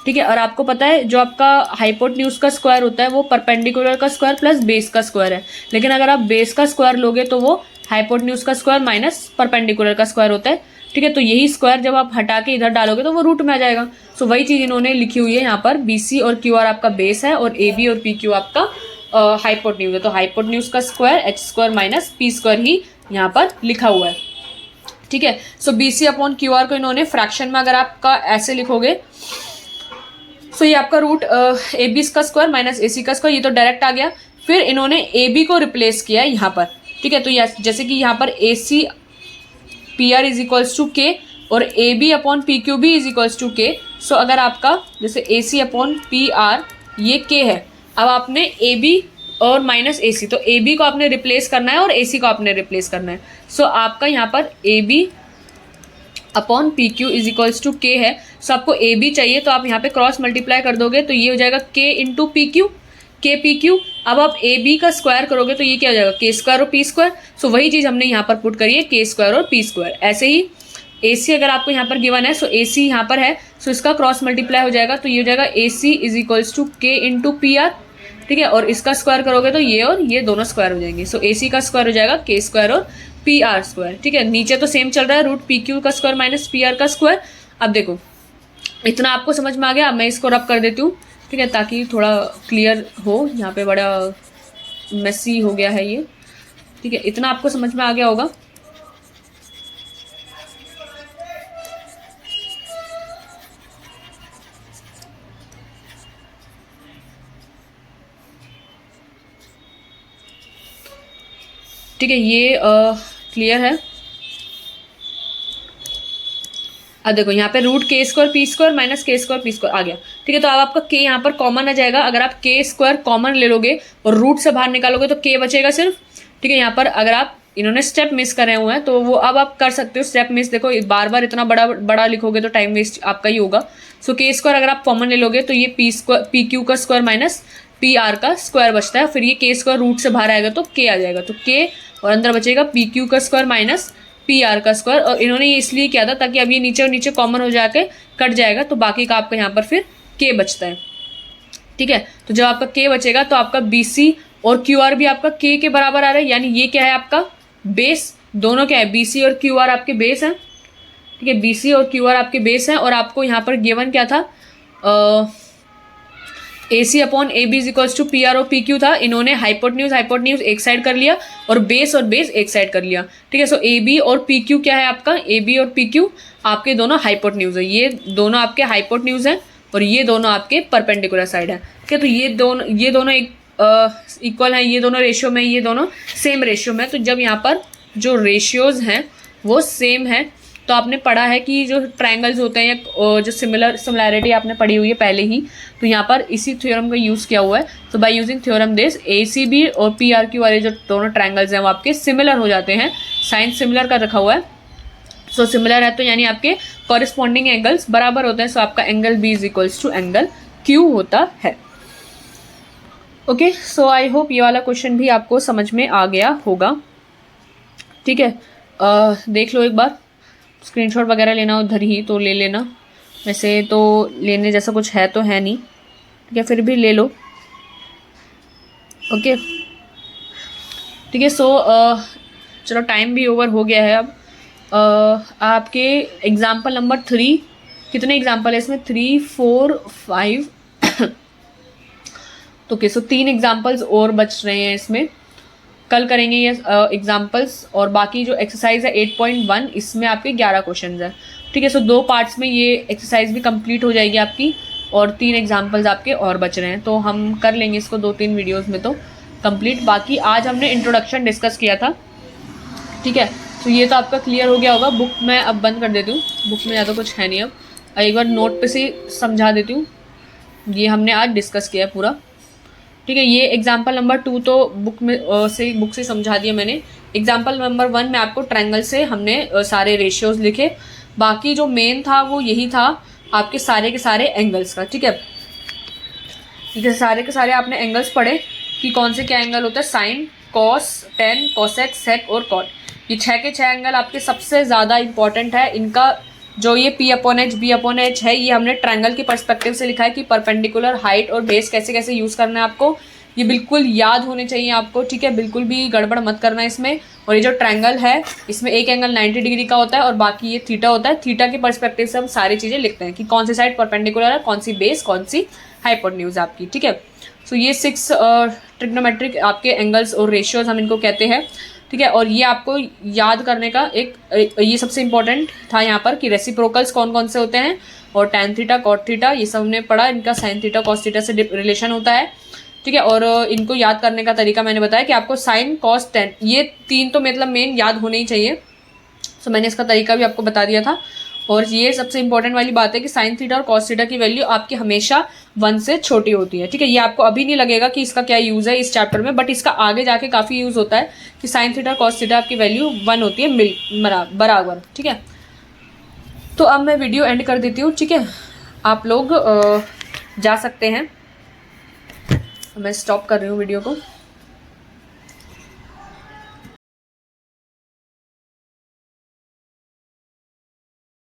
ठीक है। और आपको पता है जो आपका हाइपोटेन्यूज का स्क्वायर होता है वो परपेंडिकुलर का स्क्वायर प्लस बेस का स्क्वायर है, लेकिन अगर आप बेस का स्क्वायर लोगे तो वो हाइपोटेन्यूज का स्क्वायर माइनस परपेंडिकुलर का स्क्वायर होता है, ठीक है। तो यही स्क्वायर जब आप हटा के इधर डालोगे तो वो रूट में आ जाएगा। सो वही चीज़ इन्होंने लिखी हुई है यहाँ पर, बी सी और क्यू आर आपका बेस है और ए बी और पी क्यू आपका हाइपोटेन्यूज है। तो हाइपोटेन्यूज का square H square minus P square ही यहाँ पर लिखा हुआ है, ठीक है। So B C upon Q R को इन्होंने फ्रैक्शन में अगर आपका ऐसे लिखोगे, सो ये आपका रूट ए बी का स्क्वायर माइनस ए सी का स्क्वायर, ये तो डायरेक्ट आ गया। फिर इन्होंने ए बी को रिप्लेस किया यहाँ पर, ठीक है। तो जैसे कि यहाँ पर A C P R is equals to K और A B upon P Q B is equals to K. So अगर आपका जैसे A C upon P R ये के है, अब आपने ए बी और माइनस ए सी, तो ए बी को आपने रिप्लेस करना है और ए सी को आपने रिप्लेस करना है। सो आपका यहाँ पर A B upon P Q is equals to K है। सो आपको ए बी चाहिए तो आप यहाँ पे क्रॉस मल्टीप्लाई कर दोगे तो ये हो जाएगा के इंटू पी क्यू, के पी क्यू। अब आप ए बी का स्क्वायर करोगे तो ये क्या हो जाएगा, के स्क्वायर और पी स्क्वायर। सो वही चीज़ हमने यहाँ पर पुट करी है, के स्क्वायर और पी स्क्वायर। ऐसे ही ए सी अगर आपको यहाँ पर गिवन है, सो ए सी यहाँ पर है, सो इसका क्रॉस मल्टीप्लाई हो जाएगा तो ये हो जाएगा ए सी इज इक्वल्स टू के इंटू पी आर, ठीक है। और इसका स्क्वायर करोगे तो ये और ये दोनों स्क्वायर हो जाएंगे। सो ए सी का स्क्वायर हो जाएगा के स्क्वायर और पी आर स्क्वायर, ठीक है। नीचे तो सेम चल रहा है, रूट पी क्यू का स्क्वायर माइनस पी आर का स्क्वायर। अब देखो इतना आपको समझ में आ गया। अब मैं इसको रब कर देती हूँ, ठीक है, ताकि थोड़ा क्लियर हो। यहाँ पे बड़ा मेसी हो गया है ये, ठीक है। इतना आपको समझ में आ गया होगा। ठीक है, ये क्लियर है। अब देखो यहाँ पे रूट के स्क्वायर पी स्क्वायर माइनस के स्क्वायर पी स्क्वायर आ गया, ठीक है। तो अब आपका के यहाँ पर कॉमन आ जाएगा। अगर आप के स्क्वायर कॉमन ले लोगे और रूट से बाहर निकालोगे तो के बचेगा सिर्फ, ठीक है। यहाँ पर अगर आप इन्होंने स्टेप मिस करे हुए हैं तो वो अब आप कर सकते हो स्टेप मिस। देखो बार बार इतना बड़ा बड़ा लिखोगे तो टाइम वेस्ट आपका ही होगा। सो के स्क्वायर अगर आप कॉमन ले लोगे तो ये पी स्क्वायर पी क्यू का स्क्वायर माइनस पी आर का स्क्वायर बचता है। फिर ये के स्क्वायर रूट से बाहर आएगा तो के आ जाएगा, तो के और अंदर बचेगा पी क्यू का स्क्वायर माइनस पी आर का स्क्वायर। और इन्होंने ये इसलिए किया था ताकि अब ये नीचे और नीचे कॉमन हो जाके कट जाएगा तो बाकी का आपका यहाँ पर फिर के बचता है, ठीक है। तो जब आपका के बचेगा तो आपका बी सी और क्यू आर भी आपका के बराबर आ रहा है, यानी ये क्या है आपका बेस। दोनों क्या है, बी सी और क्यू आर आपके बेस हैं, ठीक है। बी सी और क्यू आर आपके बेस हैं। और आपको यहाँ पर गिवन क्या था, A C upon A B is equals to P R और पी क्यू था। इन्होंने हाइपोटेन्यूज एक साइड कर लिया और बेस एक साइड कर लिया, ठीक है। सो ए बी और पी क्यू क्या है आपका, ए बी और पी क्यू आपके दोनों हाइपोटेन्यूज है। ये दोनों आपके हाइपोटेन्यूज हैं और ये दोनों आपके परपेंडिकुलर साइड है, ठीक है। तो ये दोनों एक इक्वल हैं, ये दोनों रेशियो में, ये दोनों सेम रेशियो में। तो जब यहाँ पर जो रेशियोज हैं वो सेम है तो आपने पढ़ा है कि जो ट्रायंगल्स होते हैं या जो सिमिलैरिटी आपने पढ़ी हुई है पहले ही, तो यहाँ पर इसी थ्योरम का यूज़ किया हुआ है। तो by using theorem this A C B और पी आर क्यू वाले जो दोनों ट्रायंगल्स हैं वो आपके सिमिलर हो जाते हैं। साइन सिमिलर का रखा हुआ है, सो सिमिलर है तो यानी आपके कॉरिस्पॉन्डिंग एंगल्स बराबर होते हैं। सो आपका angle B is equals to angle Q होता है। ओके, सो आई होप ये वाला क्वेश्चन भी आपको समझ में आ गया होगा, ठीक है। देख लो एक बार, स्क्रीनशॉट वगैरह लेना उधर ही तो ले लेना। वैसे तो लेने जैसा कुछ है तो है नहीं, ठीक है, फिर भी ले लो। ओके, ठीक है। सो चलो टाइम भी ओवर हो गया है। अब आपके एग्जाम्पल नंबर 3, कितने एग्जाम्पल है इसमें, 3 4 5 तो ओके, सो 3 एग्जाम्पल्स और बच रहे हैं इसमें। कल करेंगे ये एग्जाम्पल्स और बाकी जो एक्सरसाइज है 8.1 इसमें आपके 11 क्वेश्चन हैं, ठीक है। सो 2 पार्ट्स में ये एक्सरसाइज भी कंप्लीट हो जाएगी आपकी और 3 एग्जाम्पल्स आपके और बच रहे हैं। तो हम कर लेंगे इसको 2-3 वीडियोस में तो कंप्लीट। बाकी आज हमने इंट्रोडक्शन डिस्कस किया था, ठीक है। तो ये तो आपका क्लियर हो गया होगा। बुक मैं अब बंद कर देती हूँ, बुक में ज़्यादा कुछ है नहीं। अब एक बार नोट पे से समझा देती हूँ। ये हमने आज डिस्कस किया है पूरा, ठीक है। ये एग्जाम्पल नंबर 2 तो बुक से समझा दिया मैंने। एग्जाम्पल नंबर 1 में आपको ट्रायंगल से हमने सारे रेशियोज लिखे। बाकी जो मेन था वो यही था आपके सारे के सारे एंगल्स का, ठीक है। ठीक है, सारे के सारे आपने एंगल्स पढ़े कि कौन से क्या एंगल होता है, साइन कॉस, टेन, कोसेक, सेक और कॉट। ये 6 के 6 एंगल आपके सबसे ज़्यादा इंपॉर्टेंट है। इनका जो ये P upon H, B upon H है, ये हमने ट्रायंगल की पर्सपेक्टिव से लिखा है कि परपेंडिकुलर, हाइट और बेस कैसे कैसे यूज़ करना है आपको। ये बिल्कुल याद होने चाहिए आपको, ठीक है, बिल्कुल भी गड़बड़ मत करना इसमें। और ये जो ट्रायंगल है इसमें एक एंगल 90 डिग्री का होता है और बाकी ये थीटा होता है। थीटा के पर्सपेक्टिव से हम सारी चीज़ें लिखते हैं कि कौन सी साइड परपेंडिकुलर है, कौन सी बेस, कौन सी हाइपोटेन्यूज आपकी, ठीक है। सो ये 6 ट्रिग्नोमेट्रिक आपके एंगल्स और रेशियोज हम इनको कहते हैं, ठीक है। और ये आपको याद करने का एक ये सबसे इंपॉर्टेंट था यहाँ पर कि रेसिप्रोकल्स कौन कौन से होते हैं, और टैन थीटा, कॉट थीटा, ये सब हमने पढ़ा। इनका साइन थीटा, कॉस थीटा से रिलेशन होता है, ठीक है। और इनको याद करने का तरीका मैंने बताया कि आपको साइन, कॉस, टेन, ये 3 तो मतलब मेन याद होने ही चाहिए। सो मैंने इसका तरीका भी आपको बता दिया था। और ये सबसे इंपॉर्टेंट वाली बात है कि साइन थीटा और कॉस थीटा की वैल्यू आपकी हमेशा 1 से छोटी होती है, ठीक है। ये आपको अभी नहीं लगेगा कि इसका क्या यूज़ है इस चैप्टर में, बट इसका आगे जाके काफ़ी यूज़ होता है कि साइन थीटा, कॉस थीटा आपकी वैल्यू 1 होती है बराबर, ठीक है। तो अब मैं वीडियो एंड कर देती हूँ, ठीक है। आप लोग जा सकते हैं। मैं स्टॉप कर रही हूँ वीडियो को।